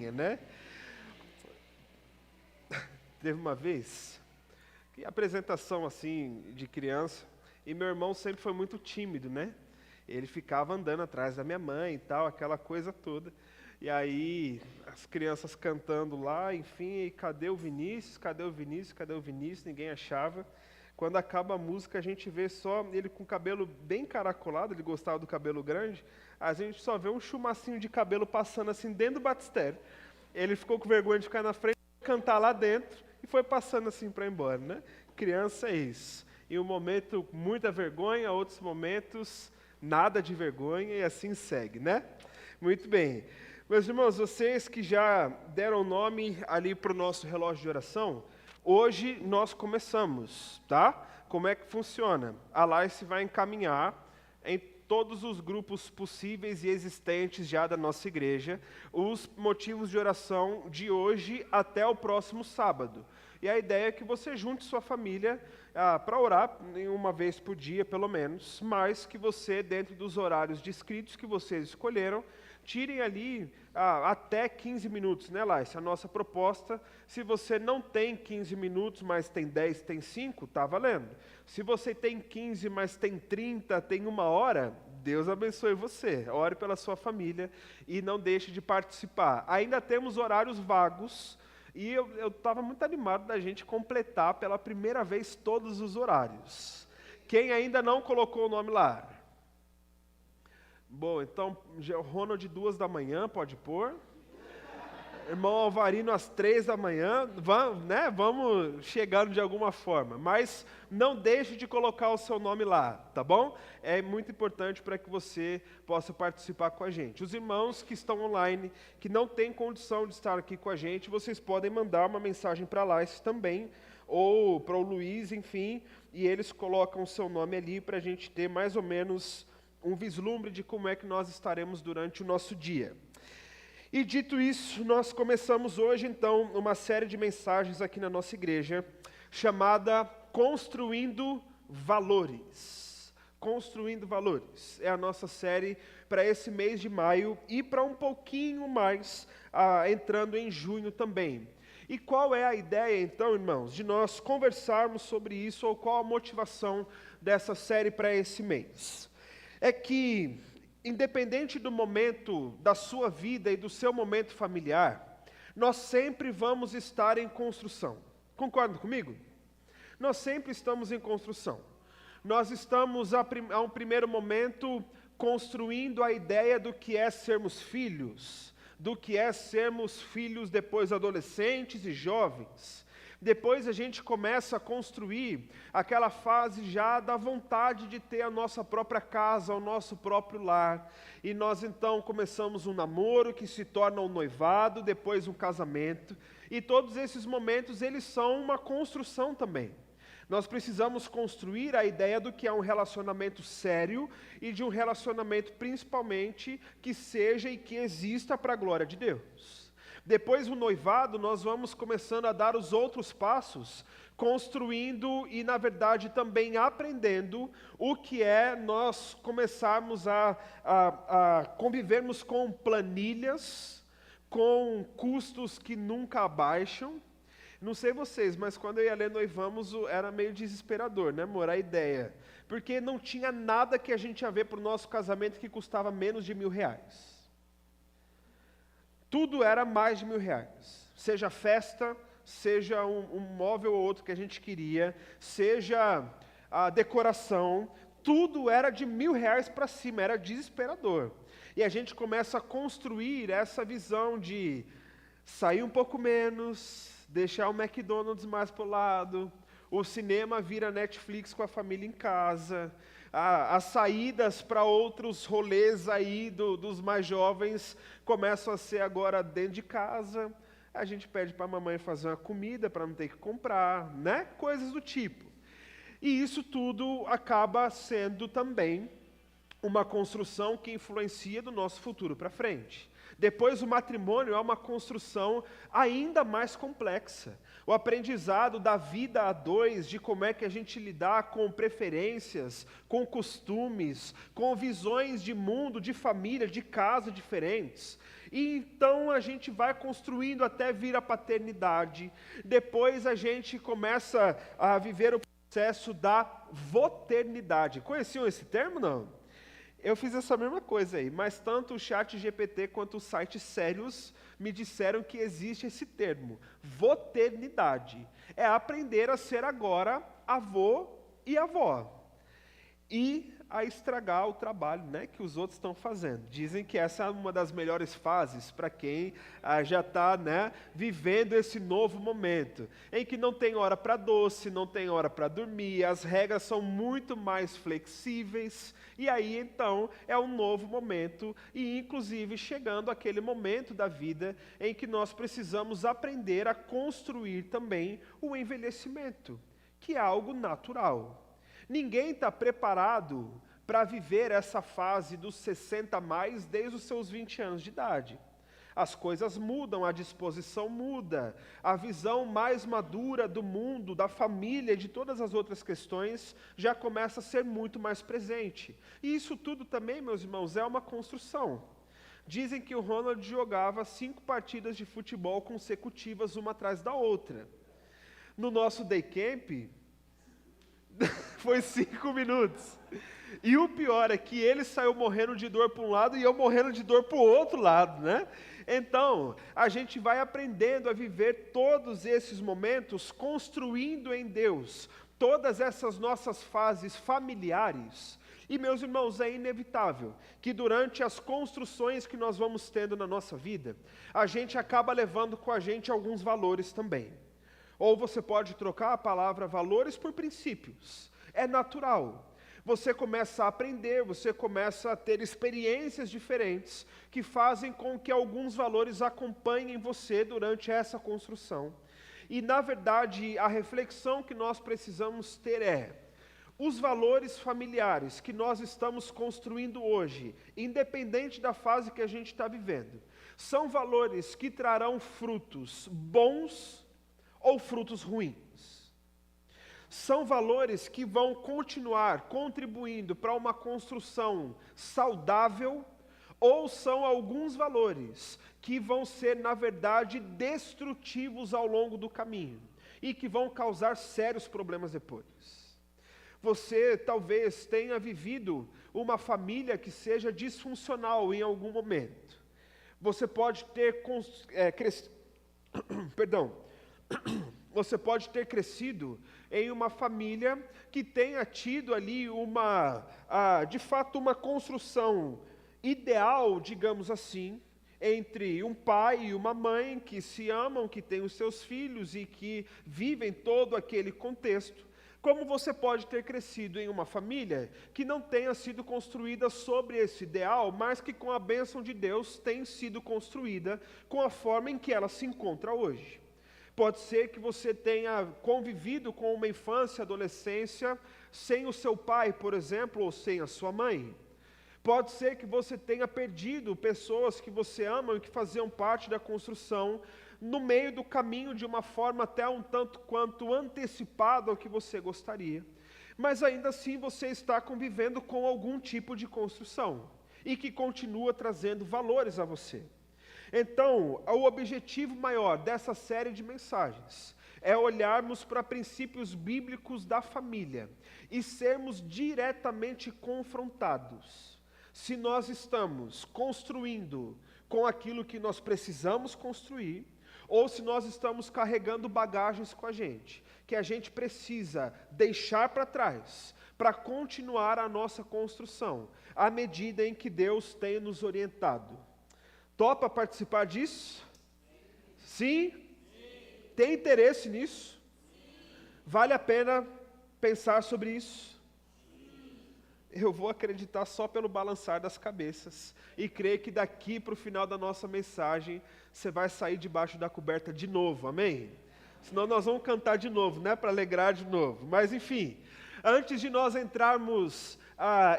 linha, né? Teve uma vez, que apresentação assim de criança, e meu irmão sempre foi muito tímido, né? Ele ficava andando atrás da minha mãe e tal, aquela coisa toda. E aí, as crianças cantando lá, enfim, e cadê o Vinícius? Cadê o Vinícius? Cadê o Vinícius? Ninguém achava. Quando acaba a música, a gente vê só ele com o cabelo bem caracolado, ele gostava do cabelo grande, a gente só vê um chumacinho de cabelo passando assim dentro do batistério. Ele ficou com vergonha de ficar na frente, cantar lá dentro, e foi passando assim para ir embora, né? Criança é isso. Em um momento, muita vergonha, outros momentos, nada de vergonha, e assim segue, né? Muito bem. Meus irmãos, vocês que já deram nome ali para o nosso relógio de oração, hoje nós começamos, tá? Como é que funciona? A Lice vai encaminhar em todos os grupos possíveis e existentes já da nossa igreja os motivos de oração de hoje até o próximo sábado. E a ideia é que você junte sua família para orar uma vez por dia, pelo menos, mas que você, dentro dos horários descritos que vocês escolheram, tirem ali até 15 minutos, né, Laís? A nossa proposta, se você não tem 15 minutos, mas tem 10, tem 5, está valendo. Se você tem 15, mas tem 30, tem 1 hora, Deus abençoe você. Ore pela sua família e não deixe de participar. Ainda temos horários vagos e eu estava muito animado da gente completar pela primeira vez todos os horários. Quem ainda não colocou o nome lá? Bom, então, Ronald 2 da manhã, pode pôr. Irmão Alvarino às 3 da manhã, vamos chegando de alguma forma. Mas não deixe de colocar o seu nome lá, tá bom? É muito importante para que você possa participar com a gente. Os irmãos que estão online, que não têm condição de estar aqui com a gente, vocês podem mandar uma mensagem para lá também, ou para o Luiz, enfim, e eles colocam o seu nome ali para a gente ter mais ou menos um vislumbre de como é que nós estaremos durante o nosso dia. E dito isso, nós começamos hoje, então, uma série de mensagens aqui na nossa igreja, chamada Construindo Valores. Construindo Valores. É a nossa série para esse mês de maio e para um pouquinho mais, entrando em junho também. E qual é a ideia, então, irmãos, de nós conversarmos sobre isso, ou qual a motivação dessa série para esse mês? É que, independente do momento da sua vida e do seu momento familiar, nós sempre vamos estar em construção. Concordam comigo? Nós sempre estamos em construção. Nós estamos, a um primeiro momento, construindo a ideia do que é sermos filhos, do que é sermos filhos depois adolescentes e jovens. Depois a gente começa a construir aquela fase já da vontade de ter a nossa própria casa, o nosso próprio lar. E nós então começamos um namoro que se torna um noivado, depois um casamento. E todos esses momentos, eles são uma construção também. Nós precisamos construir a ideia do que é um relacionamento sério e de um relacionamento principalmente que seja e que exista para a glória de Deus. Depois do noivado, nós vamos começando a dar os outros passos, construindo e, na verdade, também aprendendo o que é nós começarmos a convivermos com planilhas, com custos que nunca abaixam. Não sei vocês, mas quando eu ia ler Noivamos, era meio desesperador, né, amor, a ideia. Porque não tinha nada que a gente ia ver para o nosso casamento que custava menos de R$1.000. Tudo era mais de R$1.000, seja festa, seja um móvel ou outro que a gente queria, seja a decoração, tudo era de R$1.000 para cima, era desesperador. E a gente começa a construir essa visão de sair um pouco menos, deixar o McDonald's mais para o lado, o cinema vira Netflix com a família em casa, as saídas para outros rolês aí dos mais jovens começam a ser agora dentro de casa. A gente pede para a mamãe fazer uma comida para não ter que comprar, né? Coisas do tipo. E isso tudo acaba sendo também uma construção que influencia do nosso futuro para frente. Depois, o matrimônio é uma construção ainda mais complexa. O aprendizado da vida a dois, de como é que a gente lidar com preferências, com costumes, com visões de mundo, de família, de casa diferentes. E então a gente vai construindo até vir a paternidade. Depois a gente começa a viver o processo da voternidade. Conheciam esse termo, não? Eu fiz essa mesma coisa aí, mas tanto o ChatGPT quanto os sites sérios me disseram que existe esse termo, voternidade. É aprender a ser agora avô e avó. E a estragar o trabalho, né, que os outros estão fazendo. Dizem que essa é uma das melhores fases para quem já está, né, vivendo esse novo momento, em que não tem hora para doce, não tem hora para dormir, as regras são muito mais flexíveis, e aí então é um novo momento, e inclusive chegando aquele momento da vida em que nós precisamos aprender a construir também o envelhecimento, que é algo natural. Ninguém está preparado para viver essa fase dos 60 a mais desde os seus 20 anos de idade. As coisas mudam, a disposição muda, a visão mais madura do mundo, da família e de todas as outras questões já começa a ser muito mais presente. E isso tudo também, meus irmãos, é uma construção. Dizem que o Ronald jogava 5 partidas de futebol consecutivas, uma atrás da outra. No nosso day camp, foi 5 minutos. E o pior é que ele saiu morrendo de dor para um lado e eu morrendo de dor para o outro lado, né? Então, a gente vai aprendendo a viver todos esses momentos construindo em Deus todas essas nossas fases familiares. E, meus irmãos, é inevitável que durante as construções que nós vamos tendo na nossa vida, a gente acaba levando com a gente alguns valores também. Ou você pode trocar a palavra valores por princípios. É natural. Você começa a aprender, você começa a ter experiências diferentes que fazem com que alguns valores acompanhem você durante essa construção. E, na verdade, a reflexão que nós precisamos ter é: os valores familiares que nós estamos construindo hoje, independente da fase que a gente está vivendo, são valores que trarão frutos bons ou frutos ruins. São valores que vão continuar contribuindo para uma construção saudável, ou são alguns valores que vão ser, na verdade, destrutivos ao longo do caminho e que vão causar sérios problemas depois. Você talvez tenha vivido uma família que seja disfuncional em algum momento. Você pode ter Você pode ter crescido em uma família que tenha tido ali de fato, uma construção ideal, digamos assim, entre um pai e uma mãe que se amam, que têm os seus filhos e que vivem todo aquele contexto. Como você pode ter crescido em uma família que não tenha sido construída sobre esse ideal, mas que com a bênção de Deus tem sido construída com a forma em que ela se encontra hoje. Pode ser que você tenha convivido com uma infância, adolescência, sem o seu pai, por exemplo, ou sem a sua mãe. Pode ser que você tenha perdido pessoas que você ama e que faziam parte da construção no meio do caminho de uma forma até um tanto quanto antecipada ao que você gostaria. Mas ainda assim você está convivendo com algum tipo de construção e que continua trazendo valores a você. Então, o objetivo maior dessa série de mensagens é olharmos para princípios bíblicos da família e sermos diretamente confrontados. Se nós estamos construindo com aquilo que nós precisamos construir, ou se nós estamos carregando bagagens com a gente, que a gente precisa deixar para trás, para continuar a nossa construção, à medida em que Deus tem nos orientado. Topa participar disso? Sim? Tem interesse nisso? Vale a pena pensar sobre isso? Eu vou acreditar só pelo balançar das cabeças e crer que daqui para o final da nossa mensagem você vai sair debaixo da coberta de novo, amém? Senão nós vamos cantar de novo, né, para alegrar de novo. Mas enfim, antes de nós entrarmos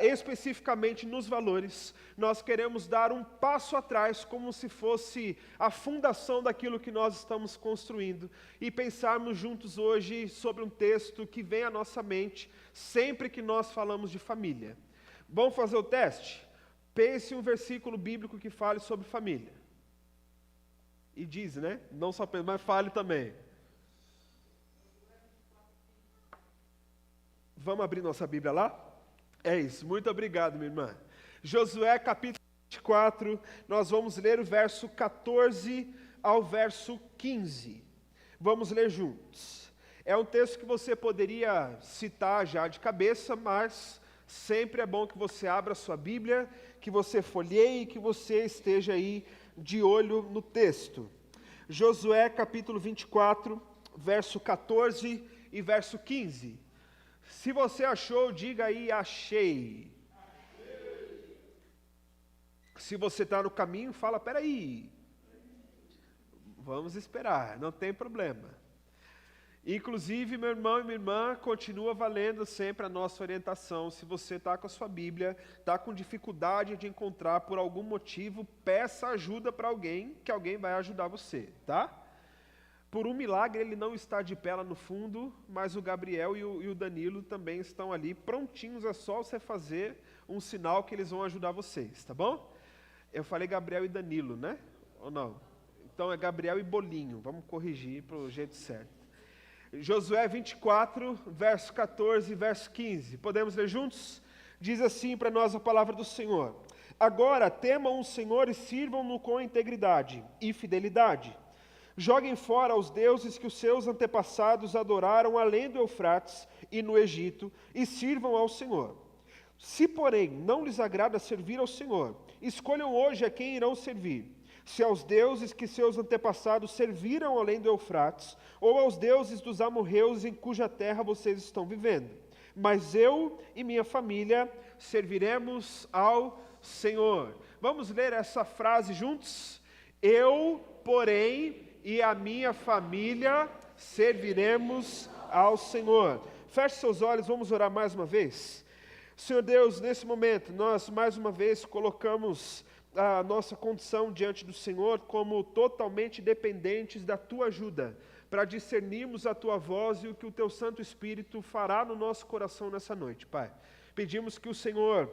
especificamente nos valores, nós queremos dar um passo atrás, como se fosse a fundação daquilo que nós estamos construindo, e pensarmos juntos hoje sobre um texto que vem à nossa mente sempre que nós falamos de família. Vamos fazer o teste? Pense um versículo bíblico que fale sobre família. E diz, né? Não só pense, mas fale também. Vamos abrir nossa Bíblia lá? É isso, muito obrigado, minha irmã. Josué capítulo 24, nós vamos ler o verso 14 ao verso 15. Vamos ler juntos. É um texto que você poderia citar já de cabeça, mas sempre é bom que você abra a sua Bíblia, que você folheie e que você esteja aí de olho no texto. Josué capítulo 24, verso 14 e verso 15. Se você achou, diga aí, achei. Se você está no caminho, fala, peraí. Vamos esperar, não tem problema. Inclusive, meu irmão e minha irmã, continua valendo sempre a nossa orientação. Se você está com a sua Bíblia, está com dificuldade de encontrar por algum motivo, peça ajuda para alguém, que alguém vai ajudar você, tá? Por um milagre ele não está de pé lá no fundo, mas o Gabriel e o Danilo também estão ali, prontinhos, é só você fazer um sinal que eles vão ajudar vocês, tá bom? Eu falei Gabriel e Danilo, né? Ou não? Então é Gabriel e Bolinho, vamos corrigir para o jeito certo. Josué 24, verso 14 e verso 15. Podemos ler juntos? Diz assim para nós a palavra do Senhor. Agora temam o Senhor e sirvam-no com integridade e fidelidade. Joguem fora os deuses que os seus antepassados adoraram além do Eufrates e no Egito e sirvam ao Senhor. Se, porém, não lhes agrada servir ao Senhor, escolham hoje a quem irão servir. Se aos deuses que seus antepassados serviram além do Eufrates, ou aos deuses dos amorreus em cuja terra vocês estão vivendo. Mas eu e minha família serviremos ao Senhor. Vamos ler essa frase juntos? Eu, porém, e a minha família serviremos ao Senhor. Feche seus olhos, vamos orar mais uma vez. Senhor Deus, nesse momento, nós mais uma vez colocamos a nossa condição diante do Senhor como totalmente dependentes da Tua ajuda, para discernirmos a Tua voz e o que o Teu Santo Espírito fará no nosso coração nessa noite, Pai. Pedimos que o Senhor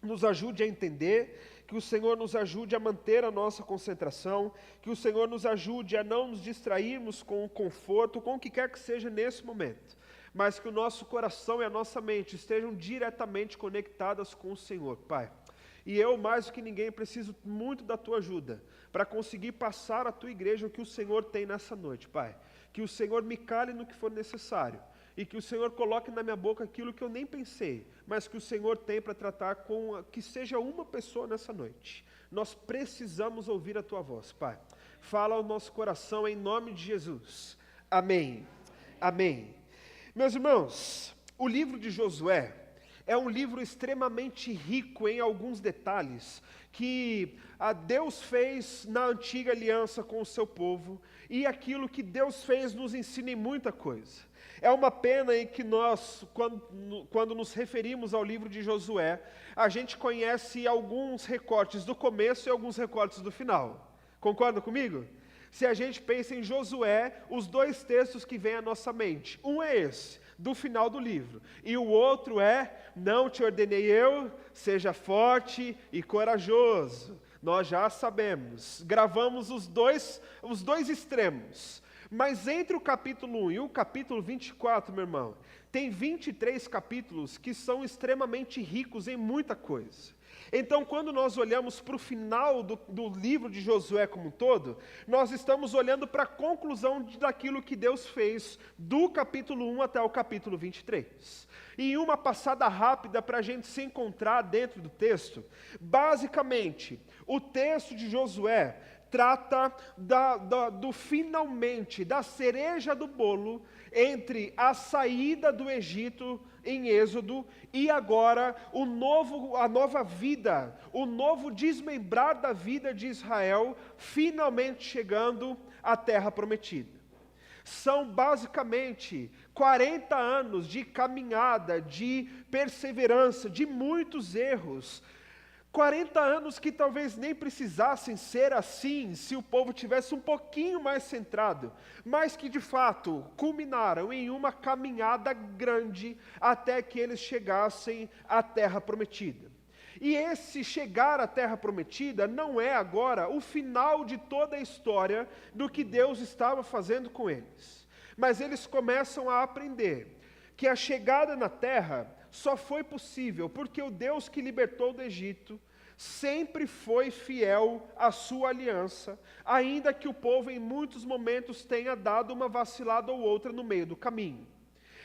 nos ajude a entender, que o Senhor nos ajude a manter a nossa concentração, que o Senhor nos ajude a não nos distrairmos com o conforto, com o que quer que seja nesse momento, mas que o nosso coração e a nossa mente estejam diretamente conectadas com o Senhor, Pai. E eu, mais do que ninguém, preciso muito da Tua ajuda para conseguir passar à Tua igreja o que o Senhor tem nessa noite, Pai. Que o Senhor me cale no que for necessário e que o Senhor coloque na minha boca aquilo que eu nem pensei, mas que o Senhor tem para tratar com que seja uma pessoa nessa noite. Nós precisamos ouvir a Tua voz, Pai. Fala ao nosso coração em nome de Jesus. Amém. Amém. Meus irmãos, o livro de Josué é um livro extremamente rico em alguns detalhes que Deus fez na antiga aliança com o seu povo, e aquilo que Deus fez nos ensina em muita coisa. É uma pena em que nós, quando nos referimos ao livro de Josué, a gente conhece alguns recortes do começo e alguns recortes do final. Concorda comigo? Se a gente pensa em Josué, os dois textos que vêm à nossa mente, um é esse, do final do livro, e o outro é, não te ordenei eu, seja forte e corajoso. Nós já sabemos, gravamos os dois extremos, mas entre o capítulo 1 e o capítulo 24, meu irmão, tem 23 capítulos que são extremamente ricos em muita coisa. Então, quando nós olhamos para o final do livro de Josué como um todo, nós estamos olhando para a conclusão daquilo que Deus fez do capítulo 1 até o capítulo 23. E em uma passada rápida para a gente se encontrar dentro do texto, basicamente, o texto de Josué trata do finalmente, da cereja do bolo, entre a saída do Egito em Êxodo e agora a nova vida, o novo desmembrar da vida de Israel, finalmente chegando à terra prometida. São basicamente 40 anos de caminhada, de perseverança, de muitos erros, 40 anos que talvez nem precisassem ser assim, se o povo tivesse um pouquinho mais centrado, mas que de fato culminaram em uma caminhada grande até que eles chegassem à terra prometida. E esse chegar à terra prometida não é agora o final de toda a história do que Deus estava fazendo com eles. Mas eles começam a aprender que a chegada na terra só foi possível porque o Deus que libertou do Egito sempre foi fiel à sua aliança, ainda que o povo em muitos momentos tenha dado uma vacilada ou outra no meio do caminho.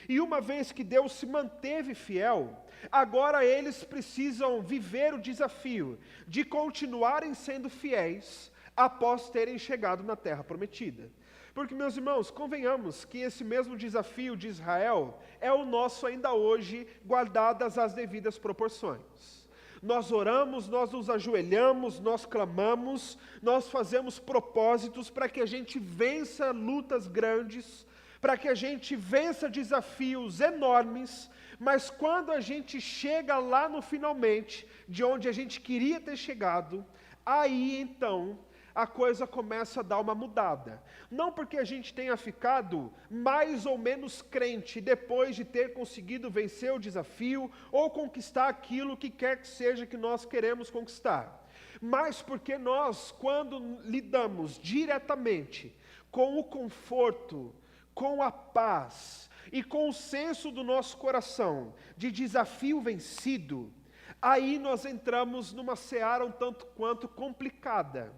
E uma vez que Deus se manteve fiel, agora eles precisam viver o desafio de continuarem sendo fiéis após terem chegado na terra prometida. Porque, meus irmãos, convenhamos que esse mesmo desafio de Israel é o nosso ainda hoje, guardadas as devidas proporções. Nós oramos, nós nos ajoelhamos, nós clamamos, nós fazemos propósitos para que a gente vença lutas grandes, para que a gente vença desafios enormes, mas quando a gente chega lá no finalmente, de onde a gente queria ter chegado, aí então a coisa começa a dar uma mudada. Não porque a gente tenha ficado mais ou menos crente depois de ter conseguido vencer o desafio ou conquistar aquilo que quer que seja que nós queremos conquistar, mas porque nós, quando lidamos diretamente com o conforto, com a paz e com o senso do nosso coração de desafio vencido, aí nós entramos numa seara um tanto quanto complicada,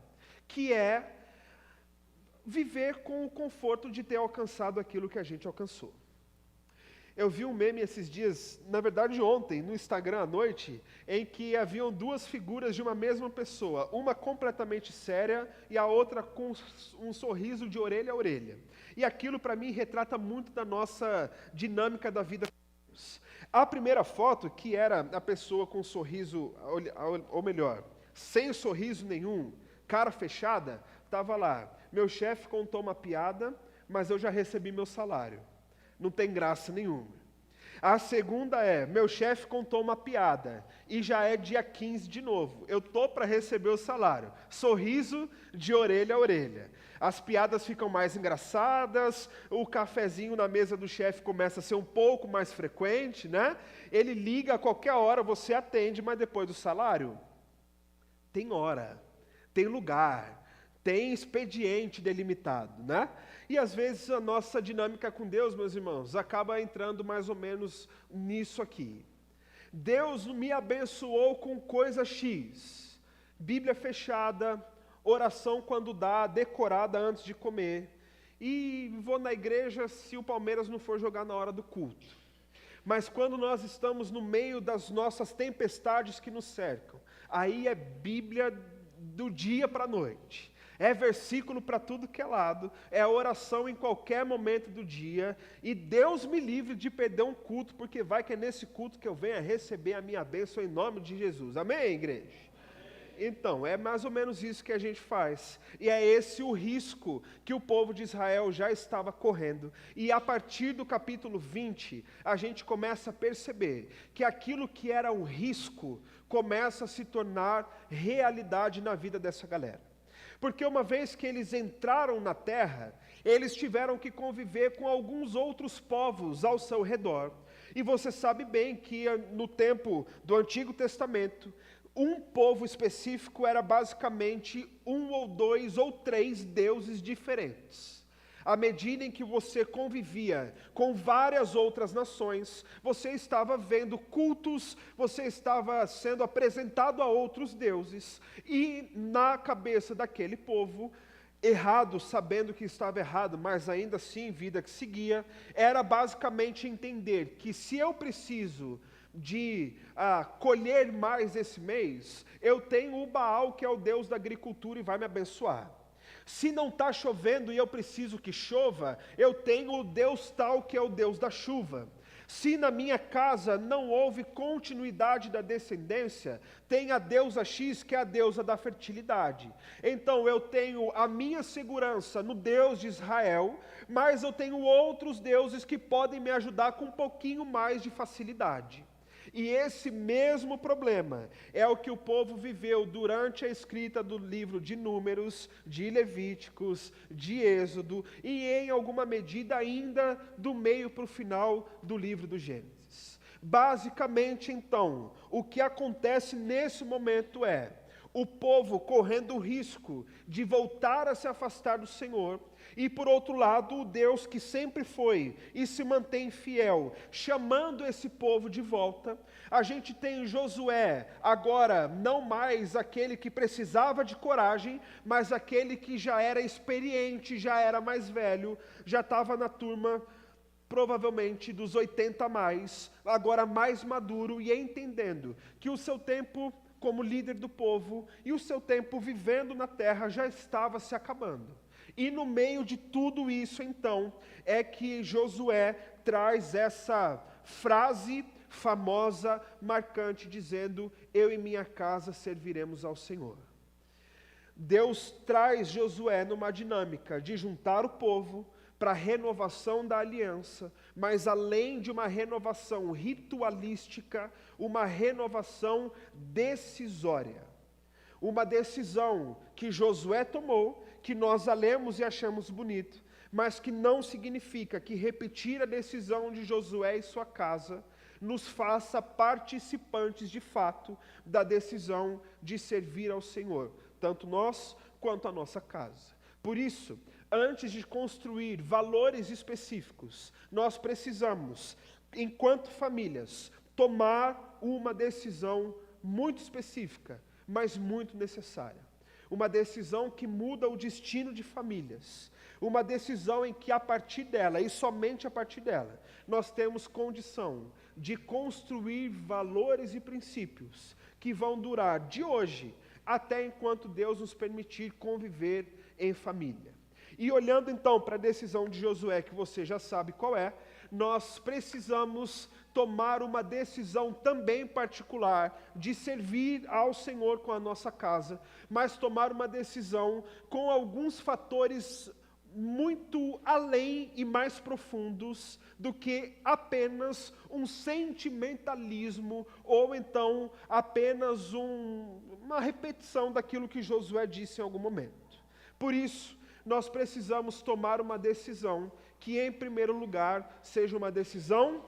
que é viver com o conforto de ter alcançado aquilo que a gente alcançou. Eu vi um meme esses dias, na verdade ontem, no Instagram à noite, em que haviam duas figuras de uma mesma pessoa, uma completamente séria e a outra com um sorriso de orelha a orelha. E aquilo para mim retrata muito da nossa dinâmica da vida com Deus. A primeira foto, que era a pessoa com um sorriso, ou melhor, sem sorriso nenhum, cara fechada, estava lá: meu chefe contou uma piada, mas eu já recebi meu salário. Não tem graça nenhuma. A segunda é: meu chefe contou uma piada, e já é dia 15 de novo. Eu estou para receber o salário. Sorriso de orelha a orelha. As piadas ficam mais engraçadas, o cafezinho na mesa do chefe começa a ser um pouco mais frequente, né? Ele liga a qualquer hora, você atende, mas depois do salário, tem hora, tem lugar, tem expediente delimitado, né? E às vezes a nossa dinâmica com Deus, meus irmãos, acaba entrando mais ou menos nisso aqui. Deus me abençoou com coisa X, Bíblia fechada, oração quando dá, decorada antes de comer, e vou na igreja se o Palmeiras não for jogar na hora do culto. Mas quando nós estamos no meio das nossas tempestades que nos cercam, aí é Bíblia do dia para a noite. É versículo para tudo que é lado, é oração em qualquer momento do dia, e Deus me livre de perder um culto, porque vai que é nesse culto que eu venha receber a minha bênção em nome de Jesus. Amém, igreja? Então, é mais ou menos isso que a gente faz, e é esse o risco que o povo de Israel já estava correndo, e a partir do capítulo 20, a gente começa a perceber que aquilo que era um risco, começa a se tornar realidade na vida dessa galera. Porque uma vez que eles entraram na terra, eles tiveram que conviver com alguns outros povos ao seu redor. E você sabe bem que no tempo do Antigo Testamento, um povo específico era basicamente um ou dois ou três deuses diferentes. À medida em que você convivia com várias outras nações, você estava vendo cultos, você estava sendo apresentado a outros deuses, e na cabeça daquele povo, errado, sabendo que estava errado, mas ainda assim, vida que seguia, era basicamente entender que se eu preciso de colher mais esse mês, eu tenho o Baal, que é o Deus da agricultura, e vai me abençoar. Se não está chovendo e eu preciso que chova, eu tenho o Deus tal, que é o Deus da chuva. Se na minha casa não houve continuidade da descendência, tem a deusa X, que é a deusa da fertilidade. Então eu tenho a minha segurança no Deus de Israel, mas eu tenho outros deuses que podem me ajudar com um pouquinho mais de facilidade. E esse mesmo problema é o que o povo viveu durante a escrita do livro de Números, de Levíticos, de Êxodo, e em alguma medida ainda do meio para o final do livro do Gênesis. Basicamente, então, o que acontece nesse momento é o povo correndo o risco de voltar a se afastar do Senhor, e por outro lado, o Deus que sempre foi e se mantém fiel, chamando esse povo de volta. A gente tem Josué, agora não mais aquele que precisava de coragem, mas aquele que já era experiente, já era mais velho, já estava na turma provavelmente dos 80 a mais, agora mais maduro e entendendo que o seu tempo como líder do povo e o seu tempo vivendo na terra já estava se acabando. E no meio de tudo isso, então, é que Josué traz essa frase famosa, marcante, dizendo: eu e minha casa serviremos ao Senhor. Deus traz Josué numa dinâmica de juntar o povo para a renovação da aliança, mas além de uma renovação ritualística, uma renovação decisória. Uma decisão que Josué tomou, que nós a lemos e achamos bonito, mas que não significa que repetir a decisão de Josué e sua casa nos faça participantes de fato da decisão de servir ao Senhor, tanto nós quanto a nossa casa. Por isso, antes de construir valores específicos, nós precisamos, enquanto famílias, tomar uma decisão muito específica, mas muito necessária. Uma decisão que muda o destino de famílias. Uma decisão em que a partir dela, e somente a partir dela, nós temos condição de construir valores e princípios que vão durar de hoje até enquanto Deus nos permitir conviver em família. E olhando então para a decisão de Josué, que você já sabe qual é, nós precisamos tomar uma decisão também particular de servir ao Senhor com a nossa casa, mas tomar uma decisão com alguns fatores muito além e mais profundos do que apenas um sentimentalismo ou então apenas uma repetição daquilo que Josué disse em algum momento. Por isso, nós precisamos tomar uma decisão que, em primeiro lugar, seja uma decisão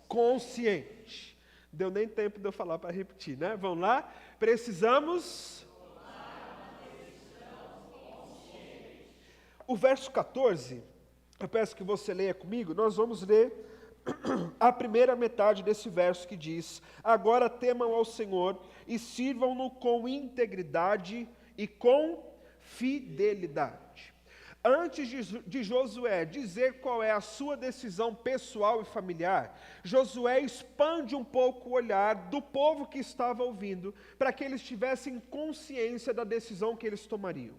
consciente. Deu nem tempo de eu falar para repetir, né? Vamos lá? Precisamos tomar uma decisão consciente. O verso 14, eu peço que você leia comigo, nós vamos ler a primeira metade desse verso que diz: agora temam ao Senhor e sirvam-no com integridade e com fidelidade. Antes de Josué dizer qual é a sua decisão pessoal e familiar, Josué expande um pouco o olhar do povo que estava ouvindo, para que eles tivessem consciência da decisão que eles tomariam.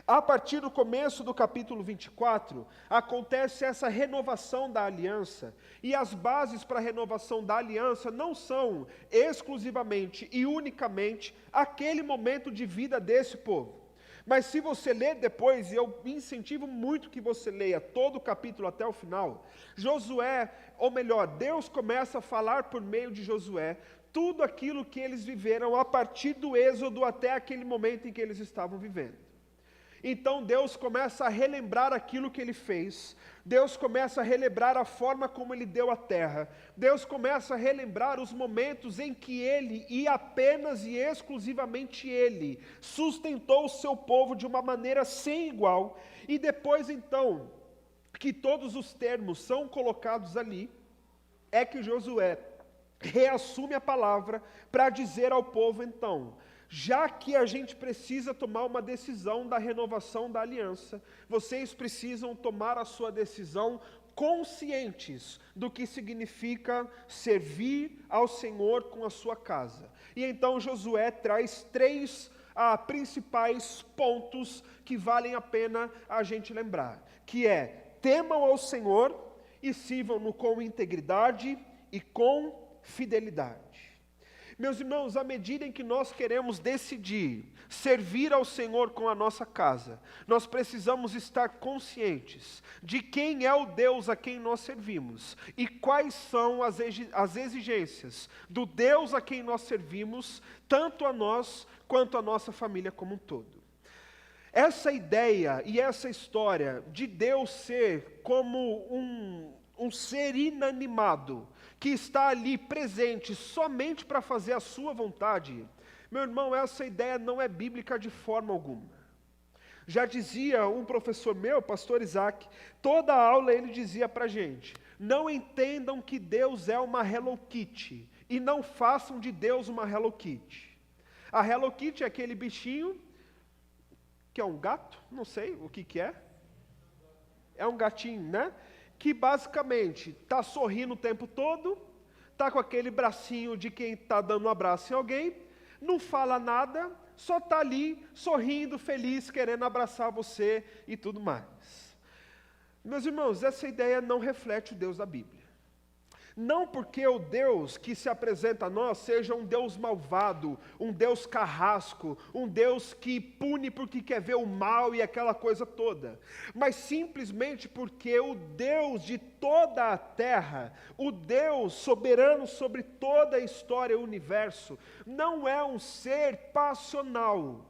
A partir do começo do capítulo 24, acontece essa renovação da aliança, e as bases para a renovação da aliança não são exclusivamente e unicamente aquele momento de vida desse povo. Mas se você ler depois, e eu incentivo muito que você leia todo o capítulo até o final, Josué, ou melhor, Deus começa a falar por meio de Josué tudo aquilo que eles viveram a partir do Êxodo até aquele momento em que eles estavam vivendo. Então Deus começa a relembrar aquilo que Ele fez, Deus começa a relembrar a forma como Ele deu a terra, Deus começa a relembrar os momentos em que Ele, e apenas e exclusivamente Ele, sustentou o seu povo de uma maneira sem igual, e depois então, que todos os termos são colocados ali, é que Josué reassume a palavra para dizer ao povo então: já que a gente precisa tomar uma decisão da renovação da aliança, vocês precisam tomar a sua decisão conscientes do que significa servir ao Senhor com a sua casa. E então Josué traz três principais pontos que valem a pena a gente lembrar, que é: temam ao Senhor e sirvam-no com integridade e com fidelidade. Meus irmãos, à medida em que nós queremos decidir servir ao Senhor com a nossa casa, nós precisamos estar conscientes de quem é o Deus a quem nós servimos e quais são as exigências do Deus a quem nós servimos, tanto a nós quanto a nossa família como um todo. Essa ideia e essa história de Deus ser como um ser inanimado, que está ali presente somente para fazer a sua vontade, meu irmão, essa ideia não é bíblica de forma alguma. Já dizia um professor meu, pastor Isaac, toda aula ele dizia para a gente: não entendam que Deus é uma Hello Kitty, e não façam de Deus uma Hello Kitty. A Hello Kitty é aquele bichinho, que é um gato, não sei o que é. É um gatinho, né? Que basicamente está sorrindo o tempo todo, está com aquele bracinho de quem está dando um abraço em alguém, não fala nada, só está ali sorrindo, feliz, querendo abraçar você e tudo mais. Meus irmãos, essa ideia não reflete o Deus da Bíblia. Não porque o Deus que se apresenta a nós seja um Deus malvado, um Deus carrasco, um Deus que pune porque quer ver o mal e aquela coisa toda, mas simplesmente porque o Deus de toda a terra, o Deus soberano sobre toda a história e o universo, não é um ser passional,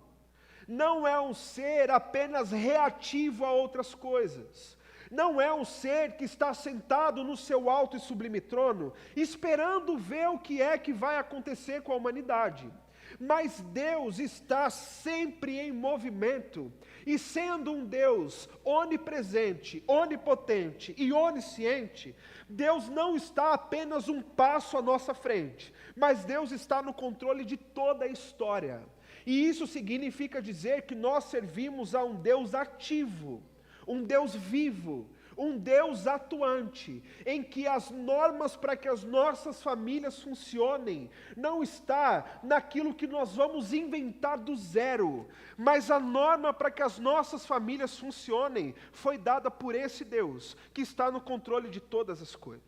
não é um ser apenas reativo a outras coisas. Não é um ser que está sentado no seu alto e sublime trono, esperando ver o que é que vai acontecer com a humanidade. Mas Deus está sempre em movimento, e sendo um Deus onipresente, onipotente e onisciente, Deus não está apenas um passo à nossa frente, mas Deus está no controle de toda a história. E isso significa dizer que nós servimos a um Deus ativo, um Deus vivo, um Deus atuante, em que as normas para que as nossas famílias funcionem, não está naquilo que nós vamos inventar do zero, mas a norma para que as nossas famílias funcionem, foi dada por esse Deus, que está no controle de todas as coisas.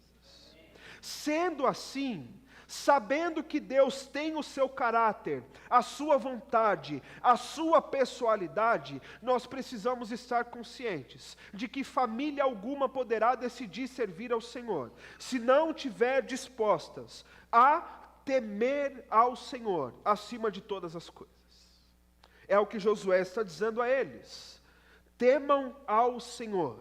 Sendo assim, sabendo que Deus tem o seu caráter, a sua vontade, a sua pessoalidade, nós precisamos estar conscientes de que família alguma poderá decidir servir ao Senhor, se não estiver dispostas a temer ao Senhor acima de todas as coisas. É o que Josué está dizendo a eles: temam ao Senhor.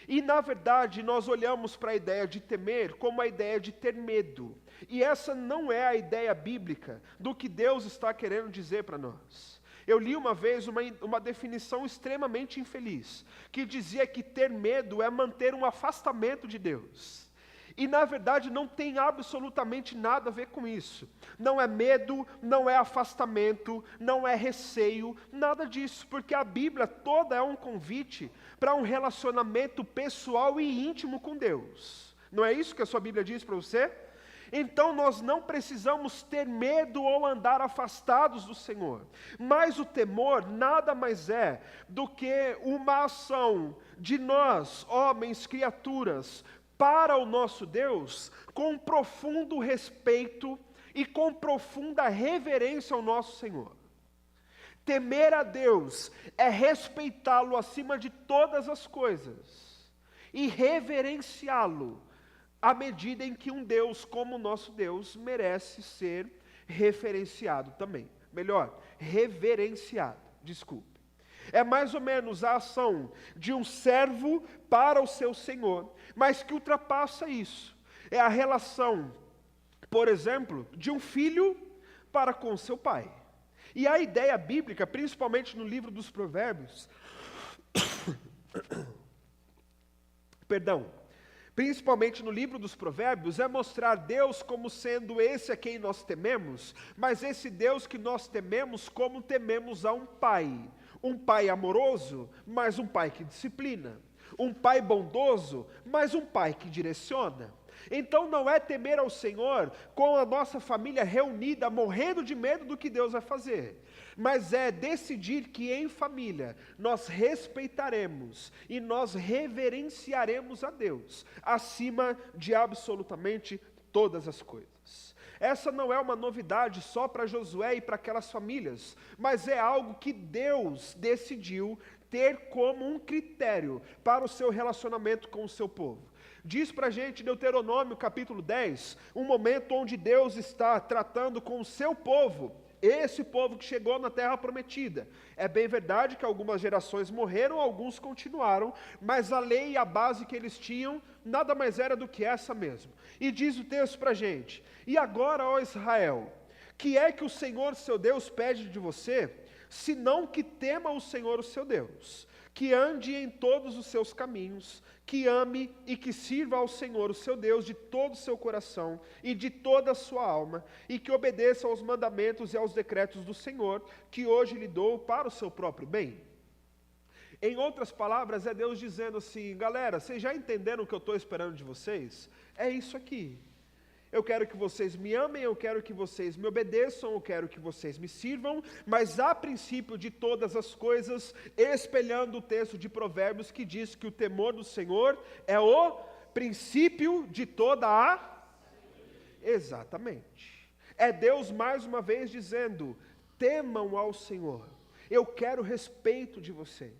E na verdade nós olhamos para a ideia de temer como a ideia de ter medo. E essa não é a ideia bíblica do que Deus está querendo dizer para nós. Eu li uma vez uma definição extremamente infeliz, que dizia que ter medo é manter um afastamento de Deus. E na verdade não tem absolutamente nada a ver com isso. Não é medo, não é afastamento, não é receio, nada disso, porque a Bíblia toda é um convite para um relacionamento pessoal e íntimo com Deus. Não é isso que a sua Bíblia diz para você? Então nós não precisamos ter medo ou andar afastados do Senhor, mas o temor nada mais é do que uma ação de nós, homens, criaturas, para o nosso Deus, com profundo respeito e com profunda reverência ao nosso Senhor. Temer a Deus é respeitá-lo acima de todas as coisas e reverenciá-lo à medida em que um Deus como o nosso Deus merece ser referenciado também. Melhor, reverenciado, desculpe. É mais ou menos a ação de um servo para o seu senhor, mas que ultrapassa isso. É a relação, por exemplo, de um filho para com seu pai. E a ideia bíblica, principalmente no livro dos Provérbios, principalmente no livro dos Provérbios, é mostrar Deus como sendo esse a quem nós tememos, mas esse Deus que nós tememos como tememos a um pai amoroso, mas um pai que disciplina, um pai bondoso, mas um pai que direciona. Então não é temer ao Senhor com a nossa família reunida, morrendo de medo do que Deus vai fazer, mas é decidir que em família nós respeitaremos e nós reverenciaremos a Deus, acima de absolutamente todas as coisas. Essa não é uma novidade só para Josué e para aquelas famílias, mas é algo que Deus decidiu ter como um critério para o seu relacionamento com o seu povo. Diz para a gente, Deuteronômio capítulo 10, um momento onde Deus está tratando com o seu povo, Esse povo que chegou na terra prometida. É bem verdade que algumas gerações morreram, alguns continuaram, mas a lei e a base que eles tinham, nada mais era do que essa mesmo. E diz o texto para a gente: e agora, ó Israel, que é que o Senhor seu Deus pede de você, senão que tema o Senhor o seu Deus, que ande em todos os seus caminhos, que ame e que sirva ao Senhor o seu Deus de todo o seu coração e de toda a sua alma, e que obedeça aos mandamentos e aos decretos do Senhor, que hoje lhe dou para o seu próprio bem. Em outras palavras, é Deus dizendo assim: galera, vocês já entenderam o que eu estou esperando de vocês? É isso aqui. Eu quero que vocês me amem, eu quero que vocês me obedeçam, eu quero que vocês me sirvam, mas a princípio de todas as coisas, espelhando o texto de Provérbios que diz que o temor do Senhor é o princípio de toda a... Exatamente. É Deus mais uma vez dizendo: temam ao Senhor, eu quero respeito de vocês,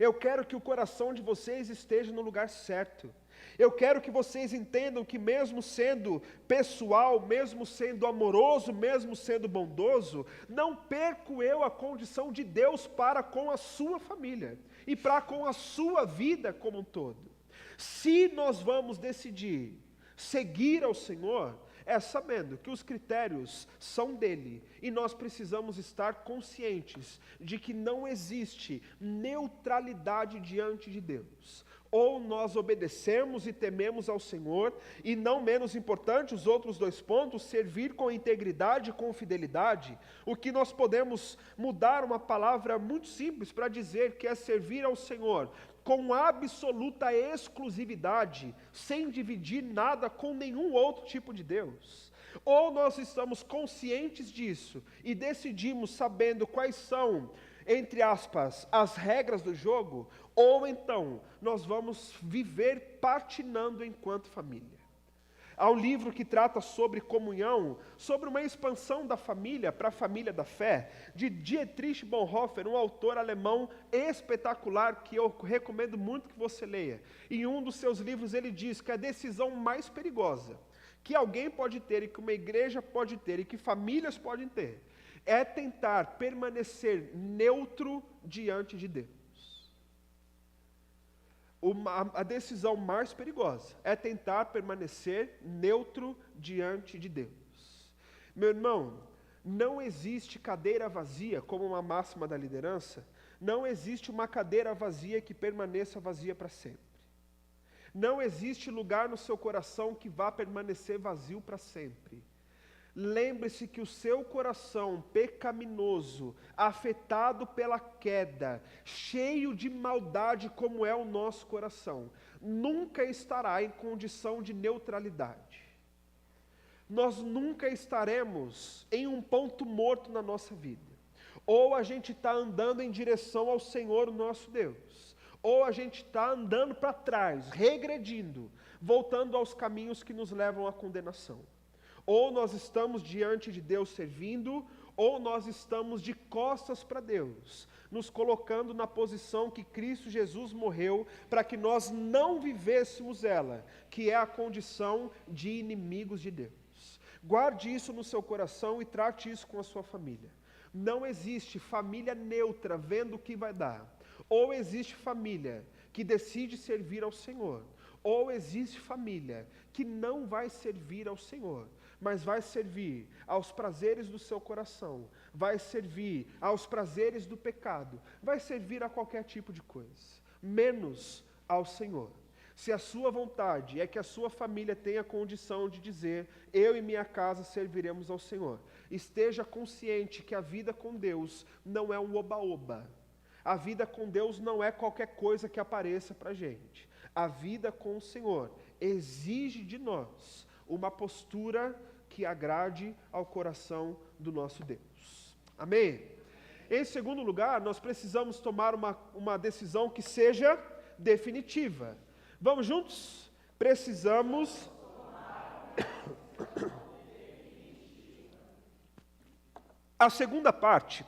eu quero que o coração de vocês esteja no lugar certo. Eu quero que vocês entendam que mesmo sendo pessoal, mesmo sendo amoroso, mesmo sendo bondoso, não perco eu a condição de Deus para com a sua família e para com a sua vida como um todo. Se nós vamos decidir seguir ao Senhor, é sabendo que os critérios são dele, e nós precisamos estar conscientes de que não existe neutralidade diante de Deus. Ou nós obedecemos e tememos ao Senhor, e não menos importante, os outros dois pontos, servir com integridade e com fidelidade. O que nós podemos mudar uma palavra muito simples para dizer que é servir ao Senhor com absoluta exclusividade, sem dividir nada com nenhum outro tipo de Deus. Ou nós estamos conscientes disso e decidimos sabendo quais são, entre aspas, as regras do jogo, ou então nós vamos viver patinando enquanto família. Há um livro que trata sobre comunhão, sobre uma expansão da família para a família da fé, de Dietrich Bonhoeffer, um autor alemão espetacular, que eu recomendo muito que você leia. Em um dos seus livros ele diz que a decisão mais perigosa que alguém pode ter, e que uma igreja pode ter, e que famílias podem ter, é tentar permanecer neutro diante de Deus. A decisão mais perigosa é tentar permanecer neutro diante de Deus. Meu irmão, não existe cadeira vazia como uma máxima da liderança, não existe uma cadeira vazia que permaneça vazia para sempre. Não existe lugar no seu coração que vá permanecer vazio para sempre. Lembre-se que o seu coração pecaminoso, afetado pela queda, cheio de maldade como é o nosso coração, nunca estará em condição de neutralidade. Nós nunca estaremos em um ponto morto na nossa vida. Ou a gente está andando em direção ao Senhor, o nosso Deus, ou a gente está andando para trás, regredindo, voltando aos caminhos que nos levam à condenação. Ou nós estamos diante de Deus servindo, ou nós estamos de costas para Deus, nos colocando na posição que Cristo Jesus morreu para que nós não vivêssemos ela, que é a condição de inimigos de Deus. Guarde isso no seu coração e trate isso com a sua família. Não existe família neutra vendo o que vai dar. Ou existe família que decide servir ao Senhor, ou existe família que não vai servir ao Senhor, mas vai servir aos prazeres do seu coração, vai servir aos prazeres do pecado, vai servir a qualquer tipo de coisa, menos ao Senhor. Se a sua vontade é que a sua família tenha condição de dizer: eu e minha casa serviremos ao Senhor, esteja consciente que a vida com Deus não é um oba-oba. A vida com Deus não é qualquer coisa que apareça para a gente. A vida com o Senhor exige de nós uma postura que agrade ao coração do nosso Deus. Amém? Em segundo lugar, nós precisamos tomar uma decisão que seja definitiva. Vamos juntos? Precisamos... A segunda parte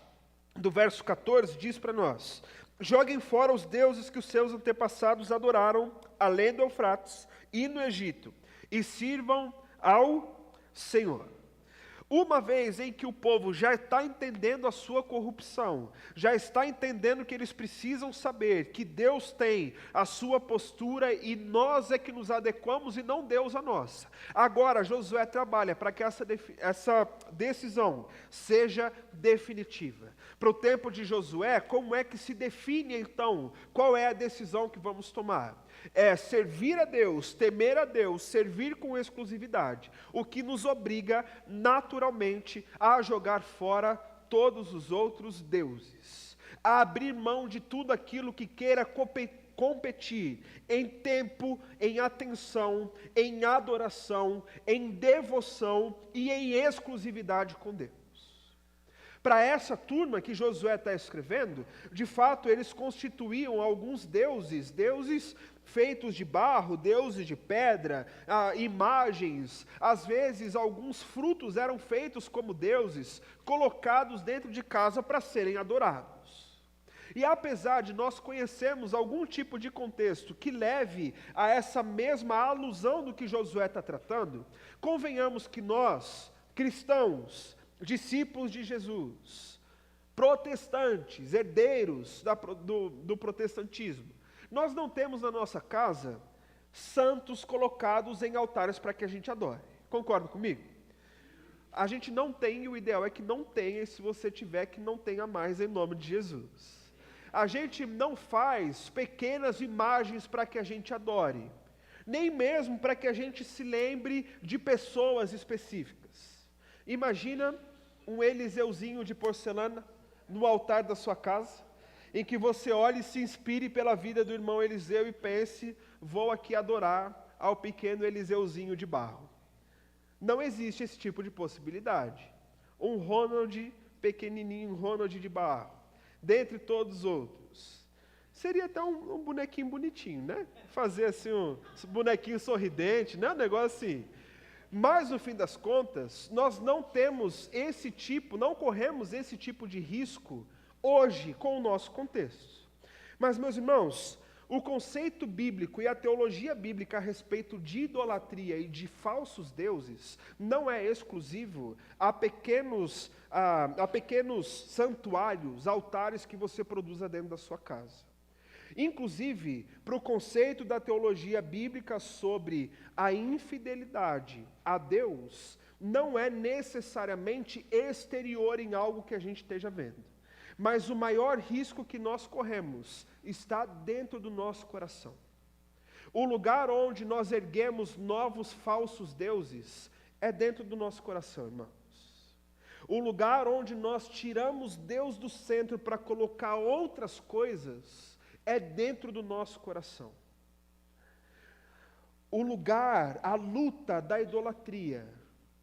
do verso 14 diz para nós: joguem fora os deuses que os seus antepassados adoraram, além do Eufrates e no Egito, e sirvam ao Senhor. Uma vez em que o povo já está entendendo a sua corrupção, já está entendendo que eles precisam saber que Deus tem a sua postura e nós é que nos adequamos e não Deus a nossa. Agora Josué trabalha para que essa decisão seja definitiva. Para o tempo de Josué, como é que se define então qual é a decisão que vamos tomar? É servir a Deus, temer a Deus, servir com exclusividade, o que nos obriga naturalmente a jogar fora todos os outros deuses, a abrir mão de tudo aquilo que queira competir em tempo, em atenção, em adoração, em devoção e em exclusividade com Deus. Para essa turma que Josué está escrevendo, de fato eles constituíam alguns deuses feitos de barro, deuses de pedra, imagens, às vezes alguns frutos eram feitos como deuses, colocados dentro de casa para serem adorados. E apesar de nós conhecermos algum tipo de contexto que leve a essa mesma alusão do que Josué está tratando, convenhamos que nós, cristãos, discípulos de Jesus, protestantes, herdeiros do protestantismo, nós não temos na nossa casa santos colocados em altares para que a gente adore. Concorda comigo? A gente não tem, e o ideal é que não tenha, e se você tiver, que não tenha mais em nome de Jesus. A gente não faz pequenas imagens para que a gente adore, nem mesmo para que a gente se lembre de pessoas específicas. Imagina um Eliseuzinho de porcelana no altar da sua casa, em que você olhe e se inspire pela vida do irmão Eliseu e pense, vou aqui adorar ao pequeno Eliseuzinho de barro. Não existe esse tipo de possibilidade. Um Ronald pequenininho, um Ronald de barro, dentre todos os outros. Seria até um bonequinho bonitinho, né? Fazer assim um bonequinho sorridente, né? Um negócio assim. Mas no fim das contas, nós não corremos esse tipo de risco hoje com o nosso contexto. Mas, meus irmãos, o conceito bíblico e a teologia bíblica a respeito de idolatria e de falsos deuses não é exclusivo a pequenos santuários, altares que você produza dentro da sua casa. Inclusive, para o conceito da teologia bíblica sobre a infidelidade a Deus, não é necessariamente exterior em algo que a gente esteja vendo. Mas o maior risco que nós corremos está dentro do nosso coração. O lugar onde nós erguemos novos falsos deuses é dentro do nosso coração, irmãos. O lugar onde nós tiramos Deus do centro para colocar outras coisas é dentro do nosso coração. O lugar, a luta da idolatria,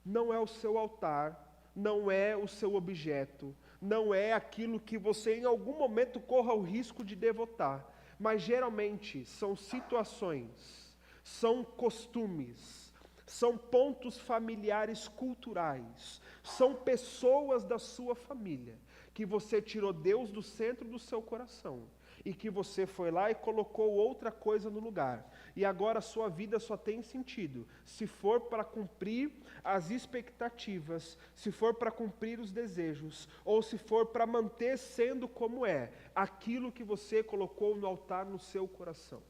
não é o seu altar, não é o seu objeto, não é aquilo que você em algum momento corra o risco de devotar, mas geralmente são situações, são costumes, são pontos familiares culturais, são pessoas da sua família, que você tirou Deus do centro do seu coração, e que você foi lá e colocou outra coisa no lugar. E agora a sua vida só tem sentido se for para cumprir as expectativas, se for para cumprir os desejos, ou se for para manter sendo como é, aquilo que você colocou no altar no seu coração.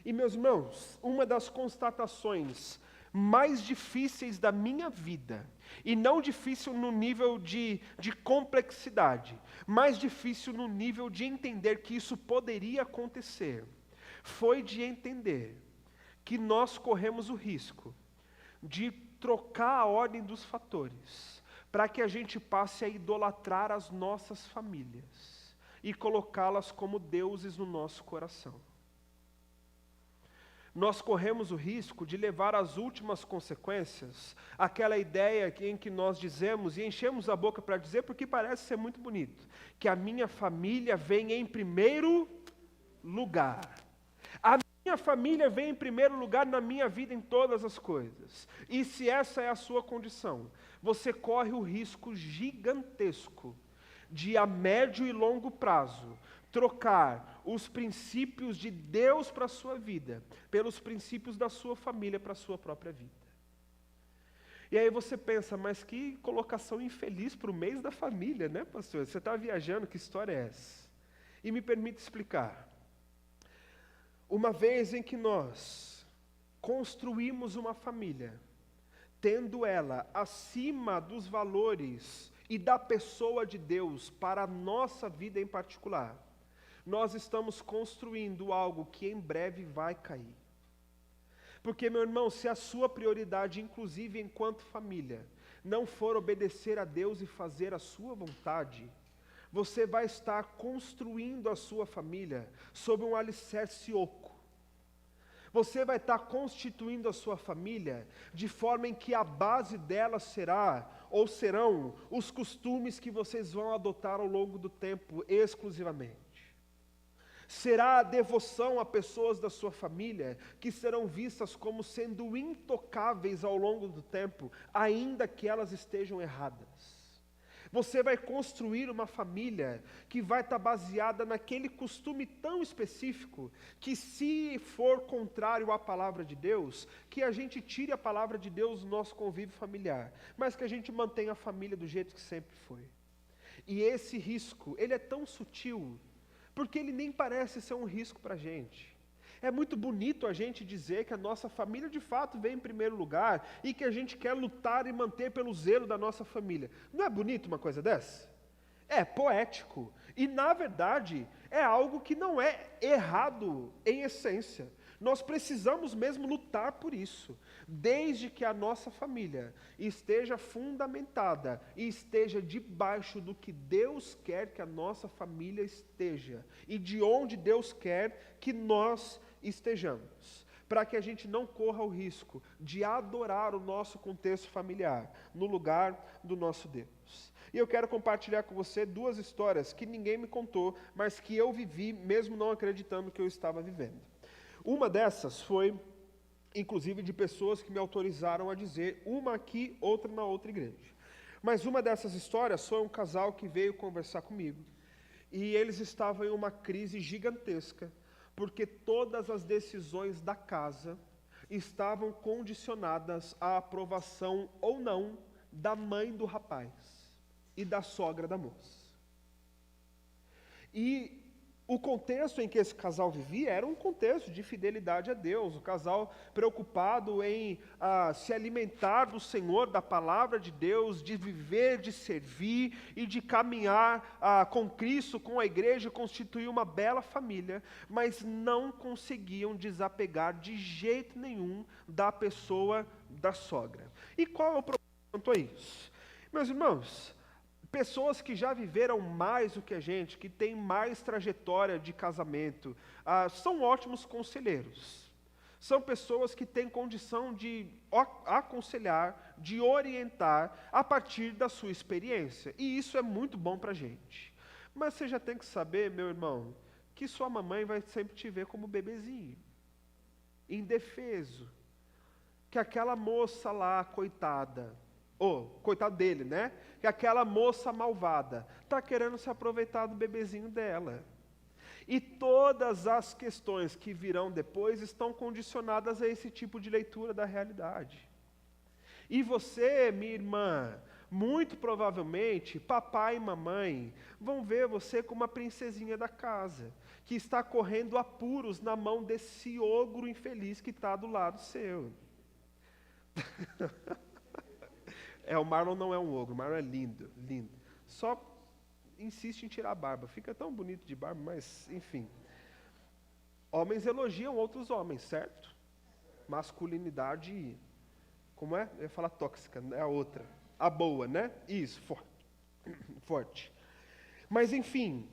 E meus irmãos, uma das constatações mais difíceis da minha vida, e não difícil no nível de complexidade, mas difícil no nível de entender que isso poderia acontecer, foi de entender que nós corremos o risco de trocar a ordem dos fatores, para que a gente passe a idolatrar as nossas famílias, e colocá-las como deuses no nosso coração. Nós corremos o risco de levar às últimas consequências aquela ideia em que nós dizemos, e enchemos a boca para dizer, porque parece ser muito bonito, que a minha família vem em primeiro lugar. A minha família vem em primeiro lugar na minha vida em todas as coisas. E se essa é a sua condição, você corre o risco gigantesco de a médio e longo prazo trocar os princípios de Deus para a sua vida pelos princípios da sua família para a sua própria vida. E aí você pensa, mas que colocação infeliz para o mês da família, né, pastor? Você está viajando, que história é essa? E me permite explicar. Uma vez em que nós construímos uma família, tendo ela acima dos valores e da pessoa de Deus para a nossa vida em particular, nós estamos construindo algo que em breve vai cair. Porque, meu irmão, se a sua prioridade, inclusive enquanto família, não for obedecer a Deus e fazer a sua vontade, você vai estar construindo a sua família sob um alicerce oco. Você vai estar constituindo a sua família de forma em que a base dela serão os costumes que vocês vão adotar ao longo do tempo exclusivamente. Será a devoção a pessoas da sua família que serão vistas como sendo intocáveis ao longo do tempo, ainda que elas estejam erradas. Você vai construir uma família que vai estar baseada naquele costume tão específico que, se for contrário à palavra de Deus, que a gente tire a palavra de Deus do nosso convívio familiar, mas que a gente mantenha a família do jeito que sempre foi. E esse risco, ele é tão sutil, porque ele nem parece ser um risco para a gente. É muito bonito a gente dizer que a nossa família de fato vem em primeiro lugar e que a gente quer lutar e manter pelo zelo da nossa família. Não é bonito uma coisa dessa? É poético. E, na verdade, é algo que não é errado em essência. Nós precisamos mesmo lutar por isso, desde que a nossa família esteja fundamentada e esteja debaixo do que Deus quer que a nossa família esteja e de onde Deus quer que nós estejamos, para que a gente não corra o risco de adorar o nosso contexto familiar no lugar do nosso Deus. E eu quero compartilhar com você duas histórias que ninguém me contou, mas que eu vivi mesmo não acreditando que eu estava vivendo. Uma dessas foi, inclusive, de pessoas que me autorizaram a dizer, uma aqui, outra na outra igreja. Mas uma dessas histórias foi um casal que veio conversar comigo. E eles estavam em uma crise gigantesca, porque todas as decisões da casa estavam condicionadas à aprovação ou não da mãe do rapaz e da sogra da moça. E o contexto em que esse casal vivia era um contexto de fidelidade a Deus, o casal preocupado em se alimentar do Senhor, da palavra de Deus, de viver, de servir e de caminhar com Cristo, com a igreja, constituir uma bela família, mas não conseguiam desapegar de jeito nenhum da pessoa da sogra. E qual é o problema quanto a isso? Meus irmãos, pessoas que já viveram mais do que a gente, que têm mais trajetória de casamento, são ótimos conselheiros. São pessoas que têm condição de aconselhar, de orientar a partir da sua experiência. E isso é muito bom para a gente. Mas você já tem que saber, meu irmão, que sua mamãe vai sempre te ver como bebezinho, indefeso. Que aquela moça lá, coitada, coitado dele, né? Que aquela moça malvada está querendo se aproveitar do bebezinho dela. E todas as questões que virão depois estão condicionadas a esse tipo de leitura da realidade. E você, minha irmã, muito provavelmente, papai e mamãe vão ver você como uma princesinha da casa, que está correndo apuros na mão desse ogro infeliz que está do lado seu. O Marlon não é um ogro, o Marlon é lindo, lindo. Só insiste em tirar a barba. Fica tão bonito de barba, mas, enfim. Homens elogiam outros homens, certo? Masculinidade, como é? Eu ia falar tóxica, é a outra. A boa, né? Isso, forte. Mas, enfim,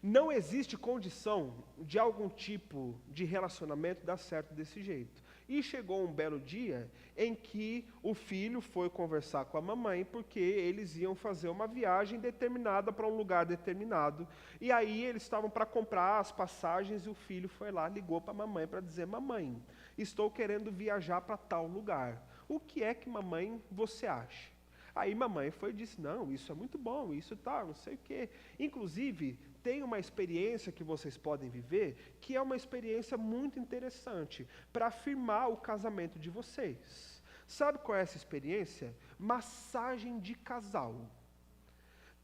não existe condição de algum tipo de relacionamento dar certo desse jeito. E chegou um belo dia em que o filho foi conversar com a mamãe, porque eles iam fazer uma viagem determinada para um lugar determinado. E aí eles estavam para comprar as passagens e o filho foi lá, ligou para a mamãe para dizer: mamãe, estou querendo viajar para tal lugar. O que é que, mamãe, você acha? Aí mamãe foi e disse: não, isso é muito bom, isso tá, não sei o quê. Inclusive, tem uma experiência que vocês podem viver, que é uma experiência muito interessante para afirmar o casamento de vocês. Sabe qual é essa experiência? Massagem de casal.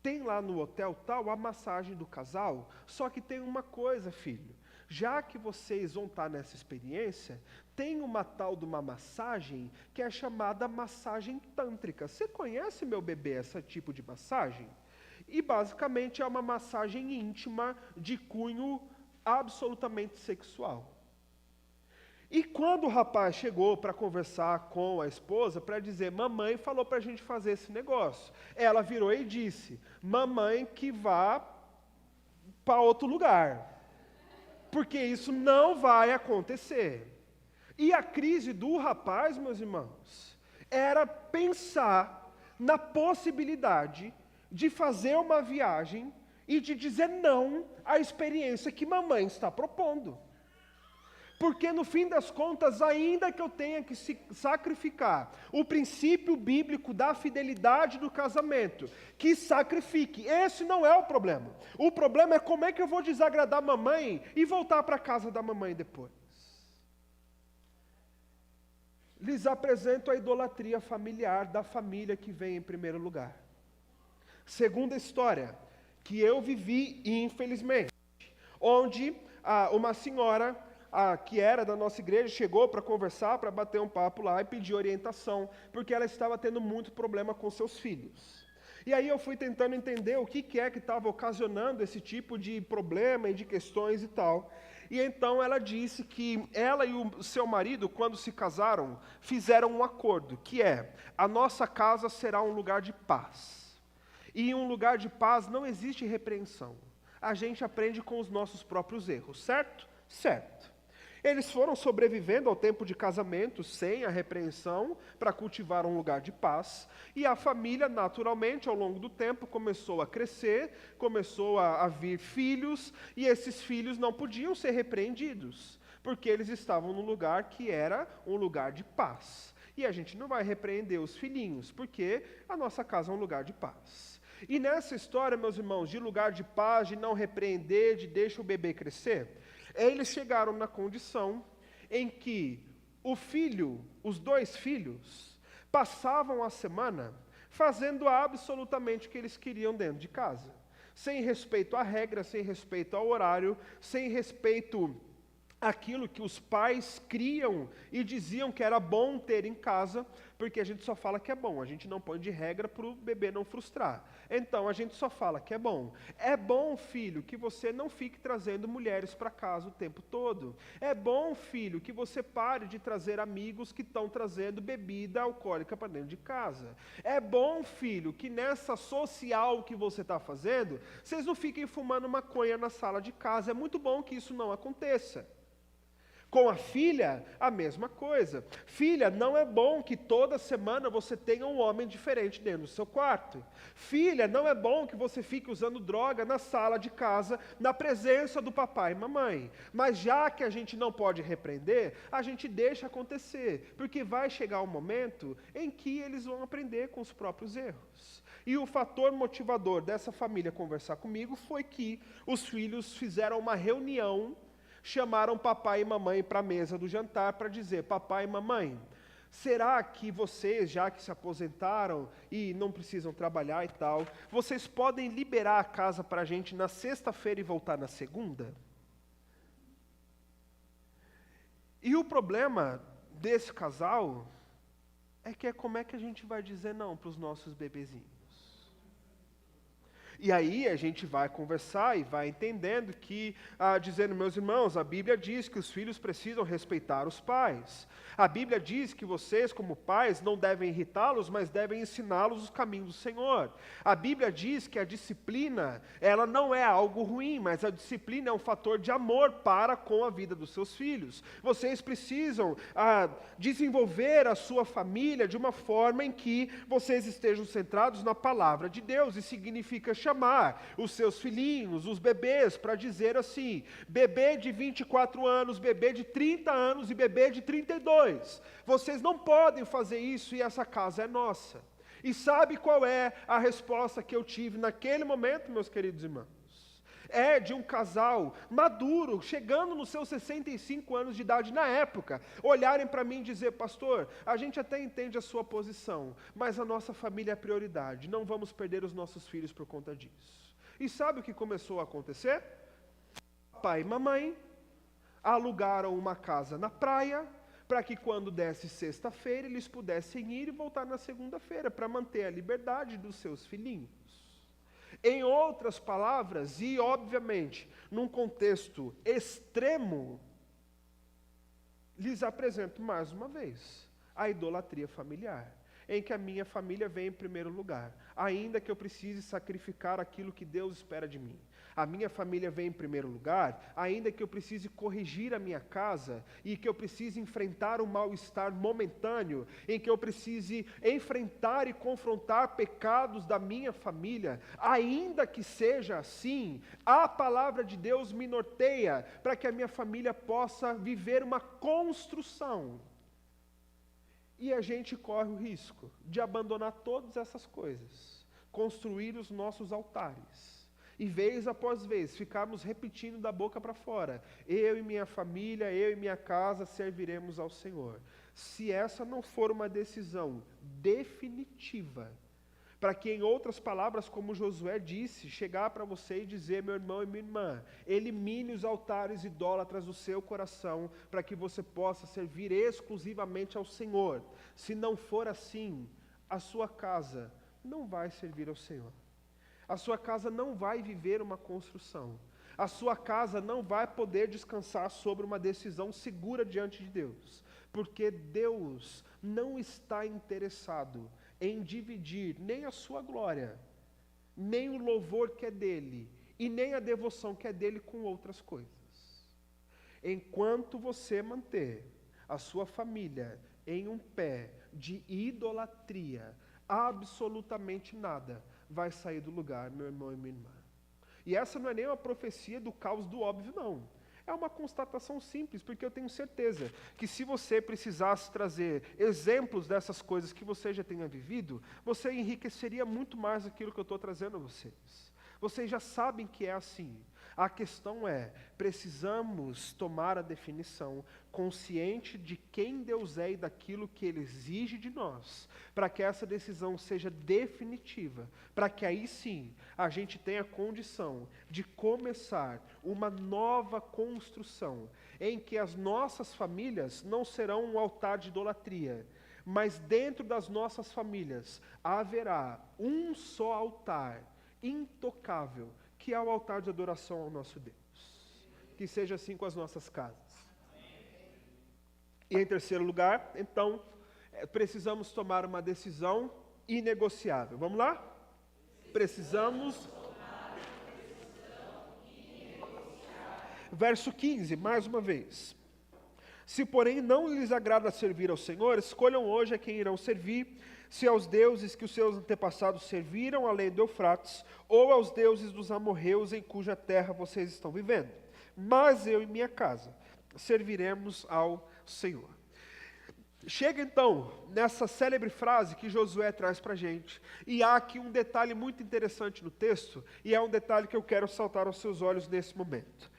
Tem lá no hotel tal a massagem do casal, só que tem uma coisa, filho. Já que vocês vão estar nessa experiência, tem uma tal de uma massagem que é chamada massagem tântrica. Você conhece, meu bebê, esse tipo de massagem? E basicamente é uma massagem íntima de cunho absolutamente sexual. E quando o rapaz chegou para conversar com a esposa, para dizer, mamãe falou para a gente fazer esse negócio. Ela virou e disse, mamãe que vá para outro lugar. Porque isso não vai acontecer. E a crise do rapaz, meus irmãos, era pensar na possibilidade de fazer uma viagem e de dizer não à experiência que mamãe está propondo. Porque no fim das contas, ainda que eu tenha que se sacrificar o princípio bíblico da fidelidade do casamento, que sacrifique, esse não é o problema. O problema é como é que eu vou desagradar a mamãe e voltar para a casa da mamãe depois. Lhes apresento a idolatria familiar da família que vem em primeiro lugar. Segunda história, que eu vivi, infelizmente, onde uma senhora que era da nossa igreja, chegou para conversar, para bater um papo lá e pedir orientação, porque ela estava tendo muito problema com seus filhos. E aí eu fui tentando entender o que é que estava ocasionando esse tipo de problema e de questões e tal. E então ela disse que ela e o seu marido, quando se casaram, fizeram um acordo, que é, a nossa casa será um lugar de paz. E em um lugar de paz não existe repreensão. A gente aprende com os nossos próprios erros, certo? Certo. Eles foram sobrevivendo ao tempo de casamento sem a repreensão para cultivar um lugar de paz. E a família, naturalmente, ao longo do tempo, começou a crescer, começou a vir filhos, e esses filhos não podiam ser repreendidos, porque eles estavam num lugar que era um lugar de paz. E a gente não vai repreender os filhinhos, porque a nossa casa é um lugar de paz. E nessa história, meus irmãos, de lugar de paz, de não repreender, de deixa o bebê crescer, eles chegaram na condição em que os dois filhos, passavam a semana fazendo absolutamente o que eles queriam dentro de casa. Sem respeito à regra, sem respeito ao horário, sem respeito àquilo que os pais criam e diziam que era bom ter em casa, porque a gente só fala que é bom, a gente não põe de regra para o bebê não frustrar. Então a gente só fala que é bom. É bom, filho, que você não fique trazendo mulheres para casa o tempo todo. É bom, filho, que você pare de trazer amigos que estão trazendo bebida alcoólica para dentro de casa. É bom, filho, que nessa social que você está fazendo, vocês não fiquem fumando maconha na sala de casa. É muito bom que isso não aconteça. Com a filha, a mesma coisa. Filha, não é bom que toda semana você tenha um homem diferente dentro do seu quarto. Filha, não é bom que você fique usando droga na sala de casa, na presença do papai e mamãe. Mas já que a gente não pode repreender, a gente deixa acontecer, porque vai chegar um momento em que eles vão aprender com os próprios erros. E o fator motivador dessa família conversar comigo foi que os filhos fizeram uma reunião, chamaram papai e mamãe para a mesa do jantar para dizer, papai e mamãe, será que vocês, já que se aposentaram e não precisam trabalhar e tal, vocês podem liberar a casa para a gente na sexta-feira e voltar na segunda? E o problema desse casal é que como é que a gente vai dizer não para os nossos bebezinhos? E aí a gente vai conversar e vai entendendo que, dizendo, meus irmãos, a Bíblia diz que os filhos precisam respeitar os pais. A Bíblia diz que vocês, como pais, não devem irritá-los, mas devem ensiná-los os caminhos do Senhor. A Bíblia diz que a disciplina, ela não é algo ruim, mas a disciplina é um fator de amor para com a vida dos seus filhos. Vocês precisam desenvolver a sua família de uma forma em que vocês estejam centrados na palavra de Deus, e significa chamar os seus filhinhos, os bebês, para dizer assim, bebê de 24 anos, bebê de 30 anos e bebê de 32. Vocês não podem fazer isso e essa casa é nossa. E sabe qual é a resposta que eu tive naquele momento, meus queridos irmãos? É de um casal maduro, chegando nos seus 65 anos de idade na época, olharem para mim e dizer: pastor, a gente até entende a sua posição, mas a nossa família é prioridade, não vamos perder os nossos filhos por conta disso. E sabe o que começou a acontecer? Pai e mamãe alugaram uma casa na praia, para que quando desse sexta-feira eles pudessem ir e voltar na segunda-feira, para manter a liberdade dos seus filhinhos. Em outras palavras, e obviamente num contexto extremo, lhes apresento mais uma vez a idolatria familiar, em que a minha família vem em primeiro lugar, ainda que eu precise sacrificar aquilo que Deus espera de mim. A minha família vem em primeiro lugar, ainda que eu precise corrigir a minha casa, e que eu precise enfrentar um mal-estar momentâneo, em que eu precise enfrentar e confrontar pecados da minha família, ainda que seja assim, a palavra de Deus me norteia para que a minha família possa viver uma construção. E a gente corre o risco de abandonar todas essas coisas, construir os nossos altares, e vez após vez ficarmos repetindo da boca para fora: eu e minha família, eu e minha casa serviremos ao Senhor. Se essa não for uma decisão definitiva, para que, em outras palavras, como Josué disse, chegar para você e dizer: meu irmão e minha irmã, elimine os altares idólatras do seu coração, para que você possa servir exclusivamente ao Senhor. Se não for assim, a sua casa não vai servir ao Senhor. A sua casa não vai viver uma construção. A sua casa não vai poder descansar sobre uma decisão segura diante de Deus. Porque Deus não está interessado em dividir nem a sua glória, nem o louvor que é dele, e nem a devoção que é dele com outras coisas. Enquanto você manter a sua família em um pé de idolatria, absolutamente nada vai sair do lugar, meu irmão e minha irmã. E essa não é nem uma profecia do caos do óbvio, não. É uma constatação simples, porque eu tenho certeza que se você precisasse trazer exemplos dessas coisas que você já tenha vivido, você enriqueceria muito mais aquilo que eu estou trazendo a vocês. Vocês já sabem que é assim. A questão é, precisamos tomar a definição consciente de quem Deus é e daquilo que Ele exige de nós, para que essa decisão seja definitiva, para que aí sim a gente tenha condição de começar uma nova construção, em que as nossas famílias não serão um altar de idolatria, mas dentro das nossas famílias haverá um só altar intocável, que é o altar de adoração ao nosso Deus. Que seja assim com as nossas casas. E em terceiro lugar, então, precisamos tomar uma decisão inegociável. Vamos lá? Precisamos. Verso 15, mais uma vez. Se, porém, não lhes agrada servir ao Senhor, escolham hoje a quem irão servir, se aos deuses que os seus antepassados serviram além do Eufrates, ou aos deuses dos amorreus em cuja terra vocês estão vivendo. Mas eu e minha casa serviremos ao Senhor. Chega então nessa célebre frase que Josué traz para a gente, e há aqui um detalhe muito interessante no texto, e é um detalhe que eu quero saltar aos seus olhos nesse momento.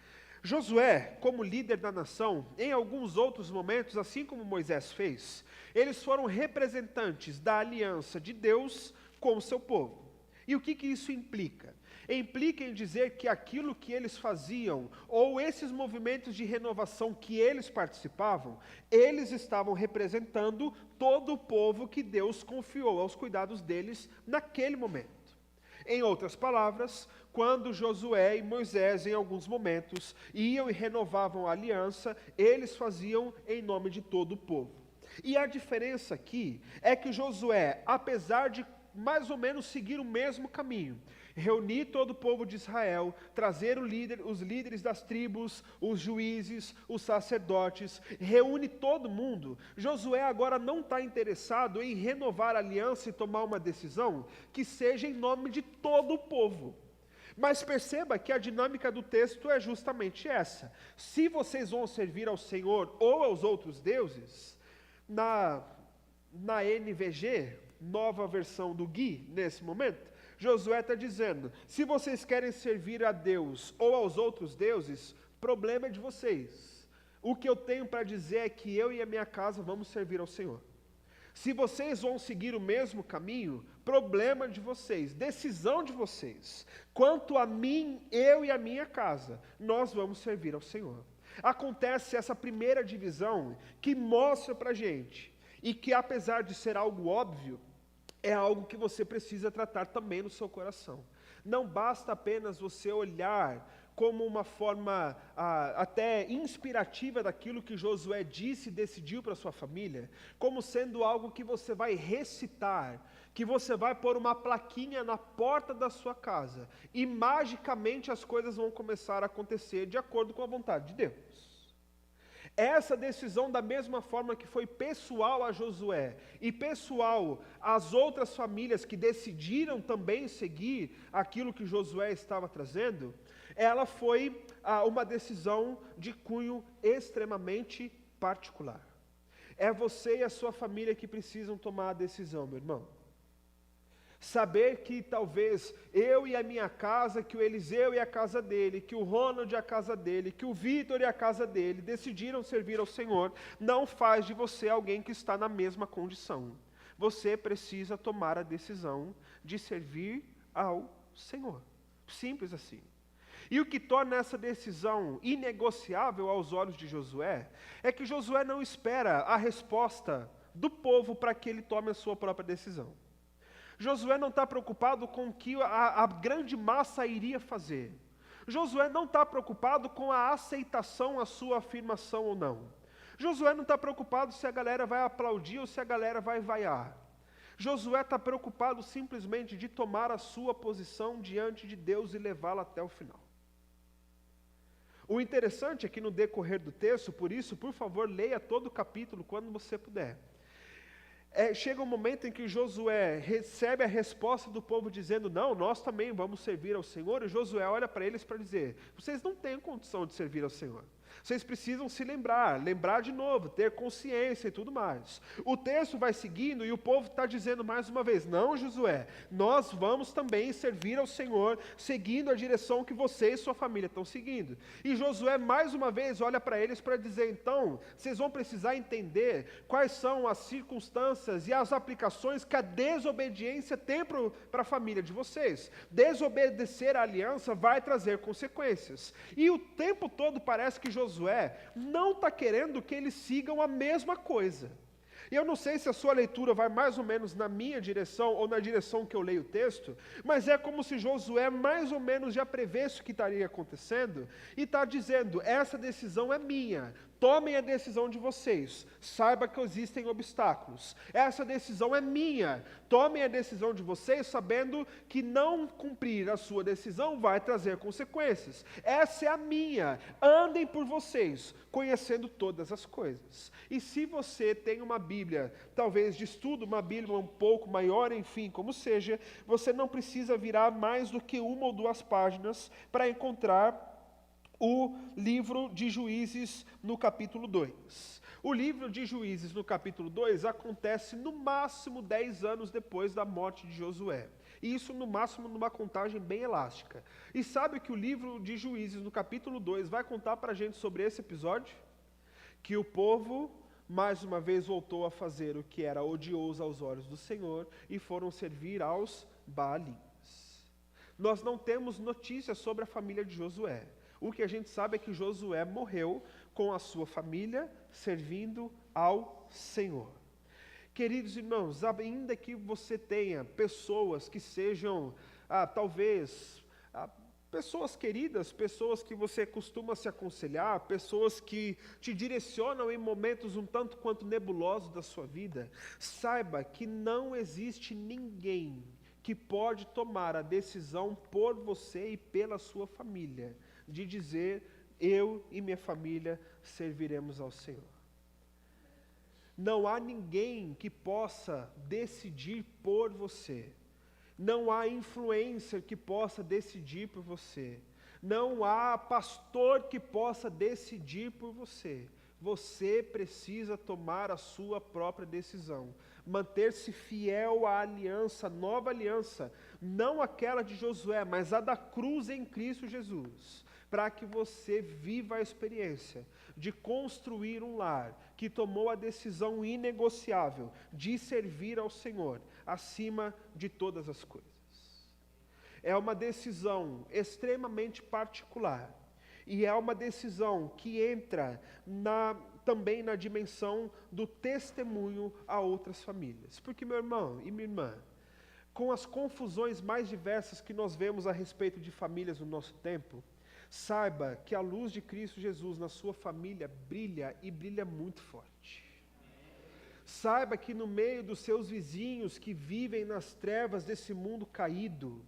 Josué, como líder da nação, em alguns outros momentos, assim como Moisés fez, eles foram representantes da aliança de Deus com o seu povo. E o que isso implica? Implica em dizer que aquilo que eles faziam, ou esses movimentos de renovação que eles participavam, eles estavam representando todo o povo que Deus confiou aos cuidados deles naquele momento. Em outras palavras, quando Josué e Moisés, em alguns momentos, iam e renovavam a aliança, eles faziam em nome de todo o povo. E a diferença aqui é que Josué, apesar de mais ou menos seguir o mesmo caminho, reunir todo o povo de Israel, trazer os líderes das tribos, os juízes, os sacerdotes, reúne todo mundo. Josué agora não está interessado em renovar a aliança e tomar uma decisão que seja em nome de todo o povo. Mas perceba que a dinâmica do texto é justamente essa. Se vocês vão servir ao Senhor ou aos outros deuses, na NVG, nova versão do Gui, nesse momento, Josué está dizendo: se vocês querem servir a Deus ou aos outros deuses, problema é de vocês. O que eu tenho para dizer é que eu e a minha casa vamos servir ao Senhor. Se vocês vão seguir o mesmo caminho, problema de vocês, decisão de vocês. Quanto a mim, eu e a minha casa, nós vamos servir ao Senhor. Acontece essa primeira divisão que mostra para a gente, e que apesar de ser algo óbvio, é algo que você precisa tratar também no seu coração. Não basta apenas você olhar como uma forma até inspirativa daquilo que Josué disse e decidiu para sua família, como sendo algo que você vai recitar, que você vai pôr uma plaquinha na porta da sua casa, e magicamente as coisas vão começar a acontecer de acordo com a vontade de Deus. Essa decisão, da mesma forma que foi pessoal a Josué e pessoal às outras famílias que decidiram também seguir aquilo que Josué estava trazendo, ela foi uma decisão de cunho extremamente particular. É você e a sua família que precisam tomar a decisão, meu irmão. Saber que talvez eu e a minha casa, que o Eliseu e a casa dele, que o Ronald e a casa dele, que o Vitor e a casa dele decidiram servir ao Senhor, não faz de você alguém que está na mesma condição. Você precisa tomar a decisão de servir ao Senhor. Simples assim. E o que torna essa decisão inegociável aos olhos de Josué, é que Josué não espera a resposta do povo para que ele tome a sua própria decisão. Josué não está preocupado com o que a grande massa iria fazer. Josué não está preocupado com a aceitação, a sua afirmação ou não. Josué não está preocupado se a galera vai aplaudir ou se a galera vai vaiar. Josué está preocupado simplesmente de tomar a sua posição diante de Deus e levá-la até o final. O interessante é que no decorrer do texto, por isso, por favor, leia todo o capítulo quando você puder. Chega um momento em que Josué recebe a resposta do povo dizendo: não, nós também vamos servir ao Senhor. E Josué olha para eles para dizer: vocês não têm condição de servir ao Senhor. Vocês precisam se lembrar de novo, ter consciência e tudo mais. O texto vai seguindo e o povo está dizendo mais uma vez: não, Josué, nós vamos também servir ao Senhor, seguindo a direção que você e sua família estão seguindo. E Josué mais uma vez olha para eles para dizer: então, vocês vão precisar entender quais são as circunstâncias e as aplicações que a desobediência tem para a família de vocês. Desobedecer a aliança vai trazer consequências. E o tempo todo parece que Josué não está querendo que eles sigam a mesma coisa. E eu não sei se a sua leitura vai mais ou menos na minha direção ou na direção que eu leio o texto, mas é como se Josué mais ou menos já prevesse o que estaria acontecendo e está dizendo: essa decisão é minha, tomem a decisão de vocês, saiba que existem obstáculos. Essa decisão é minha, tomem a decisão de vocês, sabendo que não cumprir a sua decisão vai trazer consequências. Essa é a minha, andem por vocês, conhecendo todas as coisas. E se você tem uma Bíblia, talvez de estudo, uma Bíblia um pouco maior, enfim, como seja, você não precisa virar mais do que uma ou duas páginas para encontrar o livro de Juízes no capítulo 2. O livro de Juízes no capítulo 2 acontece no máximo 10 anos depois da morte de Josué. E isso no máximo numa contagem bem elástica. E sabe que o livro de Juízes no capítulo 2 vai contar para a gente sobre esse episódio? Que o povo mais uma vez voltou a fazer o que era odioso aos olhos do Senhor e foram servir aos Baalins. Nós não temos notícias sobre a família de Josué. O que a gente sabe é que Josué morreu com a sua família servindo ao Senhor. Queridos irmãos, ainda que você tenha pessoas que sejam, talvez, pessoas queridas, pessoas que você costuma se aconselhar, pessoas que te direcionam em momentos um tanto quanto nebulosos da sua vida, saiba que não existe ninguém que pode tomar a decisão por você e pela sua família, de dizer: eu e minha família serviremos ao Senhor. Não há ninguém que possa decidir por você. Não há influencer que possa decidir por você. Não há pastor que possa decidir por você. Você precisa tomar a sua própria decisão. Manter-se fiel à aliança, nova aliança, não aquela de Josué, mas a da cruz em Cristo Jesus, para que você viva a experiência de construir um lar que tomou a decisão inegociável de servir ao Senhor acima de todas as coisas. É uma decisão extremamente particular e é uma decisão que entra também na dimensão do testemunho a outras famílias. Porque, meu irmão e minha irmã, com as confusões mais diversas que nós vemos a respeito de famílias no nosso tempo, saiba que a luz de Cristo Jesus na sua família brilha e brilha muito forte. Saiba que no meio dos seus vizinhos que vivem nas trevas desse mundo caído,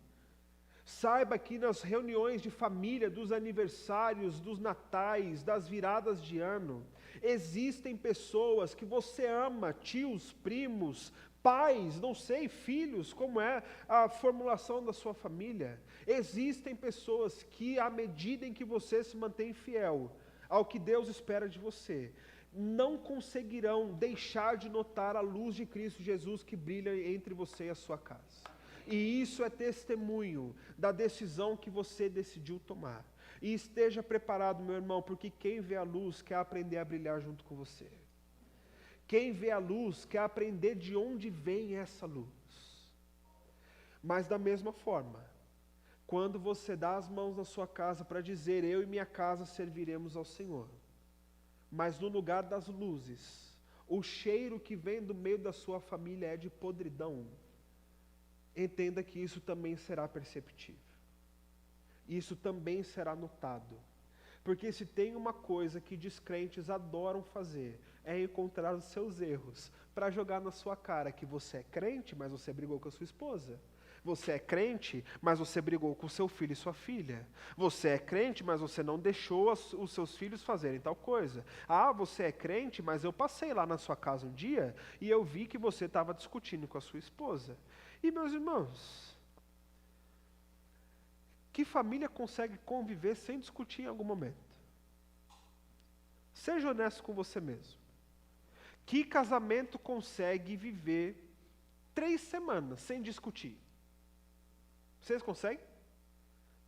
saiba que nas reuniões de família, dos aniversários, dos natais, das viradas de ano, existem pessoas que você ama, tios, primos, pais, não sei, filhos, como é a formulação da sua família. Existem pessoas que, à medida em que você se mantém fiel ao que Deus espera de você, não conseguirão deixar de notar a luz de Cristo Jesus que brilha entre você e a sua casa. E isso é testemunho da decisão que você decidiu tomar. E esteja preparado, meu irmão, porque quem vê a luz quer aprender a brilhar junto com você. Quem vê a luz quer aprender de onde vem essa luz. Mas da mesma forma, quando você dá as mãos na sua casa para dizer, eu e minha casa serviremos ao Senhor, mas no lugar das luzes, o cheiro que vem do meio da sua família é de podridão, entenda que isso também será perceptível. Isso também será notado. Porque se tem uma coisa que descrentes adoram fazer, é encontrar os seus erros para jogar na sua cara que você é crente, mas você brigou com a sua esposa. Você é crente, mas você brigou com seu filho e sua filha. Você é crente, mas você não deixou os seus filhos fazerem tal coisa. Ah, você é crente, mas eu passei lá na sua casa um dia e eu vi que você estava discutindo com a sua esposa. E meus irmãos, que família consegue conviver sem discutir em algum momento? Seja honesto com você mesmo. Que casamento consegue viver 3 semanas sem discutir? Vocês conseguem?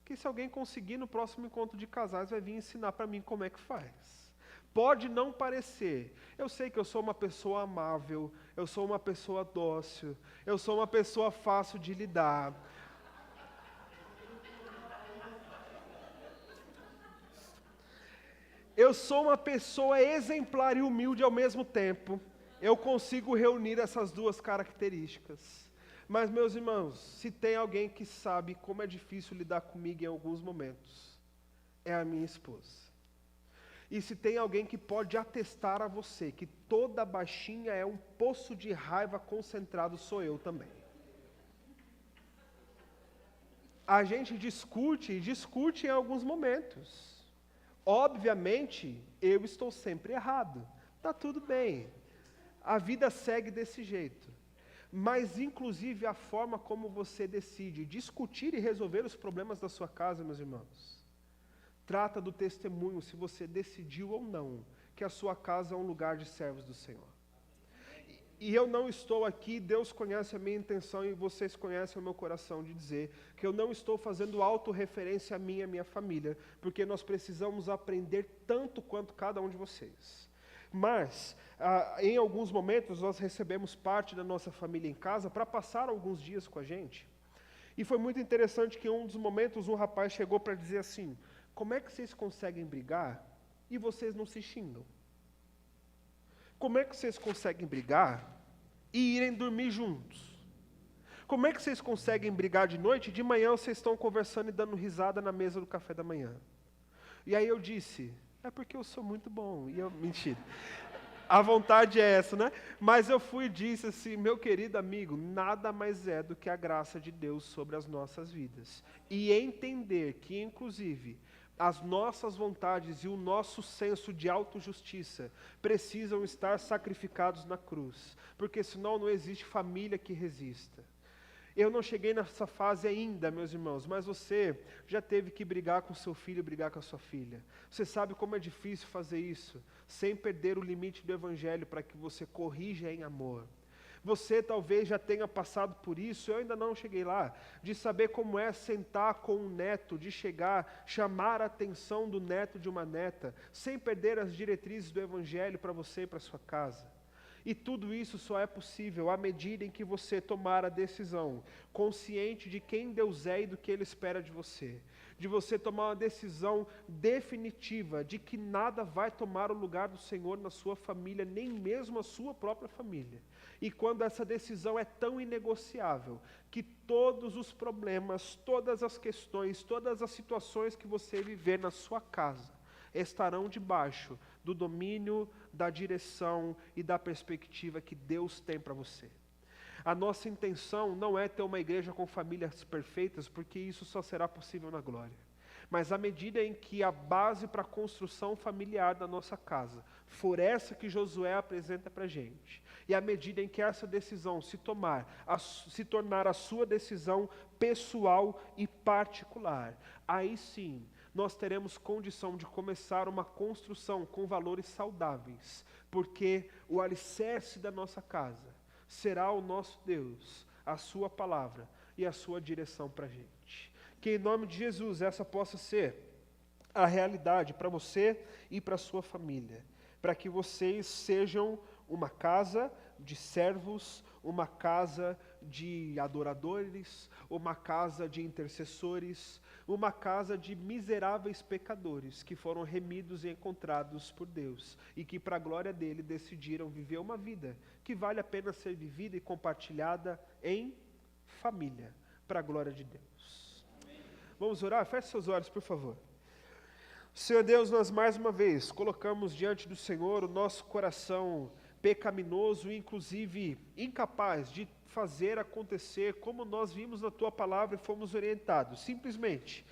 Que se alguém conseguir no próximo encontro de casais vai vir ensinar para mim como é que faz. Pode não parecer. Eu sei que eu sou uma pessoa amável, eu sou uma pessoa dócil, eu sou uma pessoa fácil de lidar. Eu sou uma pessoa exemplar e humilde ao mesmo tempo. Eu consigo reunir essas duas características. Mas, meus irmãos, se tem alguém que sabe como é difícil lidar comigo em alguns momentos, é a minha esposa. E se tem alguém que pode atestar a você que toda baixinha é um poço de raiva concentrado, sou eu também. A gente discute em alguns momentos. Obviamente, eu estou sempre errado. Está tudo bem. A vida segue desse jeito. Mas, inclusive, a forma como você decide discutir e resolver os problemas da sua casa, meus irmãos, trata do testemunho, se você decidiu ou não, que a sua casa é um lugar de servos do Senhor. E eu não estou aqui, Deus conhece a minha intenção e vocês conhecem o meu coração de dizer que eu não estou fazendo autorreferência a mim e a minha família, porque nós precisamos aprender tanto quanto cada um de vocês. Mas, em alguns momentos, nós recebemos parte da nossa família em casa para passar alguns dias com a gente. E foi muito interessante que em um dos momentos um rapaz chegou para dizer assim, como é que vocês conseguem brigar e vocês não se xingam? Como é que vocês conseguem brigar e irem dormir juntos? Como é que vocês conseguem brigar de noite e de manhã vocês estão conversando e dando risada na mesa do café da manhã? E aí eu disse, é porque eu sou muito bom. E eu, mentira. A vontade é essa, né? Mas eu fui e disse assim, meu querido amigo, nada mais é do que a graça de Deus sobre as nossas vidas. E entender que, inclusive, as nossas vontades e o nosso senso de autojustiça precisam estar sacrificados na cruz, porque senão não existe família que resista. Eu não cheguei nessa fase ainda, meus irmãos, mas você já teve que brigar com seu filho, brigar com a sua filha. Você sabe como é difícil fazer isso, sem perder o limite do Evangelho para que você corrija em amor. Você talvez já tenha passado por isso, eu ainda não cheguei lá, de saber como é sentar com um neto, de chegar, chamar a atenção do neto de uma neta, sem perder as diretrizes do Evangelho para você e para sua casa. E tudo isso só é possível à medida em que você tomar a decisão, consciente de quem Deus é e do que Ele espera de você. De você tomar uma decisão definitiva de que nada vai tomar o lugar do Senhor na sua família, nem mesmo a sua própria família. E quando essa decisão é tão inegociável, que todos os problemas, todas as questões, todas as situações que você viver na sua casa, estarão debaixo do domínio, da direção e da perspectiva que Deus tem para você. A nossa intenção não é ter uma igreja com famílias perfeitas, porque isso só será possível na glória. Mas à medida em que a base para a construção familiar da nossa casa for essa que Josué apresenta para a gente, e à medida em que essa decisão se tornar a sua decisão pessoal e particular, aí sim, nós teremos condição de começar uma construção com valores saudáveis, porque o alicerce da nossa casa será o nosso Deus, a sua palavra e a sua direção para a gente. Que em nome de Jesus essa possa ser a realidade para você e para a sua família, para que vocês sejam uma casa de servos, uma casa de adoradores, uma casa de intercessores, uma casa de miseráveis pecadores que foram remidos e encontrados por Deus e que para a glória dele decidiram viver uma vida que vale a pena ser vivida e compartilhada em família, para a glória de Deus. Vamos orar? Feche seus olhos, por favor. Senhor Deus, nós mais uma vez colocamos diante do Senhor o nosso coração pecaminoso e inclusive incapaz de fazer acontecer como nós vimos na Tua Palavra e fomos orientados, simplesmente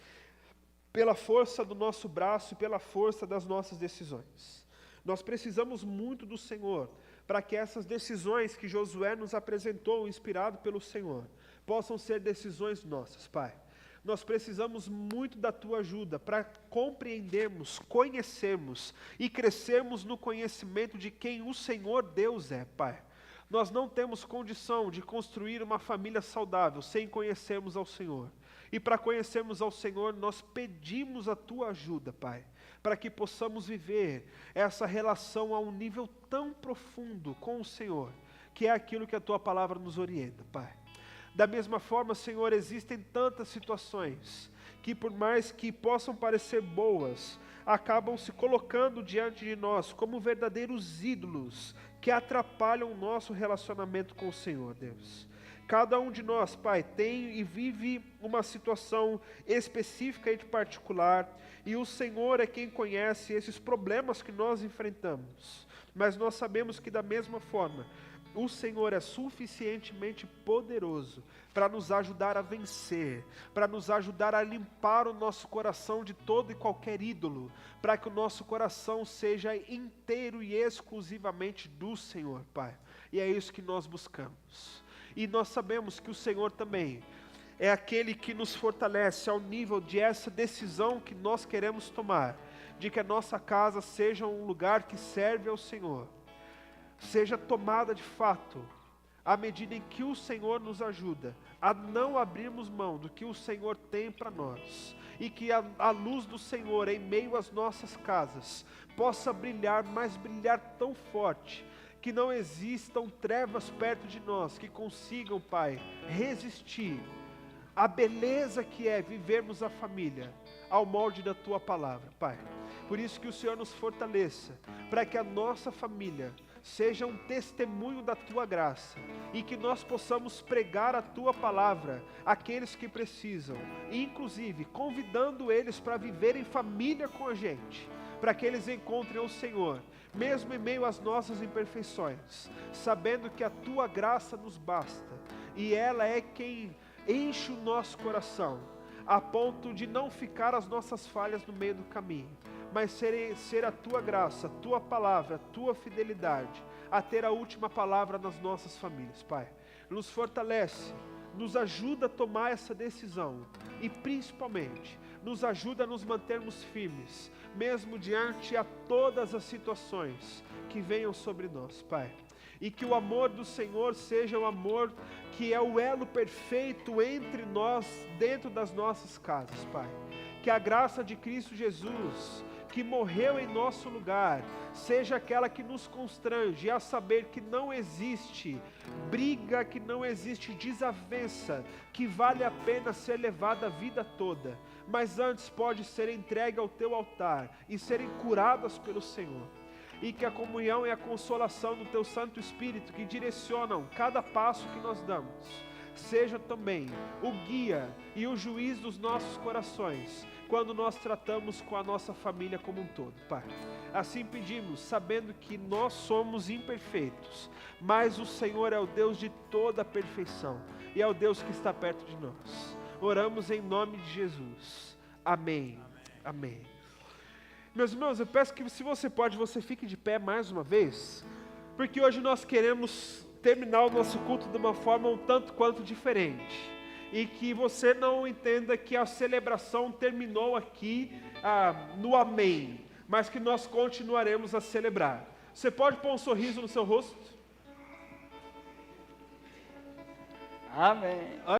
pela força do nosso braço e pela força das nossas decisões. Nós precisamos muito do Senhor para que essas decisões que Josué nos apresentou, inspirado pelo Senhor, possam ser decisões nossas, Pai. Nós precisamos muito da Tua ajuda para compreendermos, conhecermos e crescermos no conhecimento de quem o Senhor Deus é, Pai. Nós não temos condição de construir uma família saudável sem conhecermos ao Senhor. E para conhecermos ao Senhor, nós pedimos a Tua ajuda, Pai, para que possamos viver essa relação a um nível tão profundo com o Senhor, que é aquilo que a Tua Palavra nos orienta, Pai. Da mesma forma, Senhor, existem tantas situações que, por mais que possam parecer boas, acabam se colocando diante de nós como verdadeiros ídolos que atrapalham o nosso relacionamento com o Senhor, Deus. Cada um de nós, Pai, tem e vive uma situação específica e particular, e o Senhor é quem conhece esses problemas que nós enfrentamos. Mas nós sabemos que da mesma forma, o Senhor é suficientemente poderoso para nos ajudar a vencer, para nos ajudar a limpar o nosso coração de todo e qualquer ídolo, para que o nosso coração seja inteiro e exclusivamente do Senhor, Pai. E é isso que nós buscamos. E nós sabemos que o Senhor também é aquele que nos fortalece ao nível de essa decisão que nós queremos tomar, de que a nossa casa seja um lugar que serve ao Senhor, seja tomada de fato, à medida em que o Senhor nos ajuda a não abrirmos mão do que o Senhor tem para nós, e que a luz do Senhor em meio às nossas casas possa brilhar, mas brilhar tão forte, que não existam trevas perto de nós que consigam, Pai, resistir à beleza que é vivermos a família ao molde da Tua Palavra, Pai. Por isso que o Senhor nos fortaleça, para que a nossa família seja um testemunho da Tua graça, e que nós possamos pregar a Tua Palavra àqueles que precisam, inclusive convidando eles para viver em família com a gente, para que eles encontrem o Senhor, mesmo em meio às nossas imperfeições, sabendo que a Tua graça nos basta, e ela é quem enche o nosso coração, a ponto de não ficar as nossas falhas no meio do caminho, mas ser a Tua graça, a Tua palavra, a Tua fidelidade, a ter a última palavra nas nossas famílias, Pai. Nos fortalece nos ajuda a tomar essa decisão e principalmente nos ajuda a nos mantermos firmes, mesmo diante a todas as situações que venham sobre nós, Pai. E que o amor do Senhor seja o amor que é o elo perfeito entre nós, dentro das nossas casas, Pai. Que a graça de Cristo Jesus, que morreu em nosso lugar, seja aquela que nos constrange a saber que não existe briga, que não existe desavença, que vale a pena ser levada a vida toda, mas antes pode ser entregue ao teu altar e serem curadas pelo Senhor. E que a comunhão e a consolação do Teu Santo Espírito, que direcionam cada passo que nós damos, seja também o guia e o juiz dos nossos corações, quando nós tratamos com a nossa família como um todo, Pai. Assim pedimos, sabendo que nós somos imperfeitos, mas o Senhor é o Deus de toda a perfeição, e é o Deus que está perto de nós. Oramos em nome de Jesus. Amém. Amém. Meus irmãos, eu peço que, se você pode, você fique de pé mais uma vez, porque hoje nós queremos terminar o nosso culto de uma forma um tanto quanto diferente, e que você não entenda que a celebração terminou aqui no amém, mas que nós continuaremos a celebrar. Você pode pôr um sorriso no seu rosto? Amém.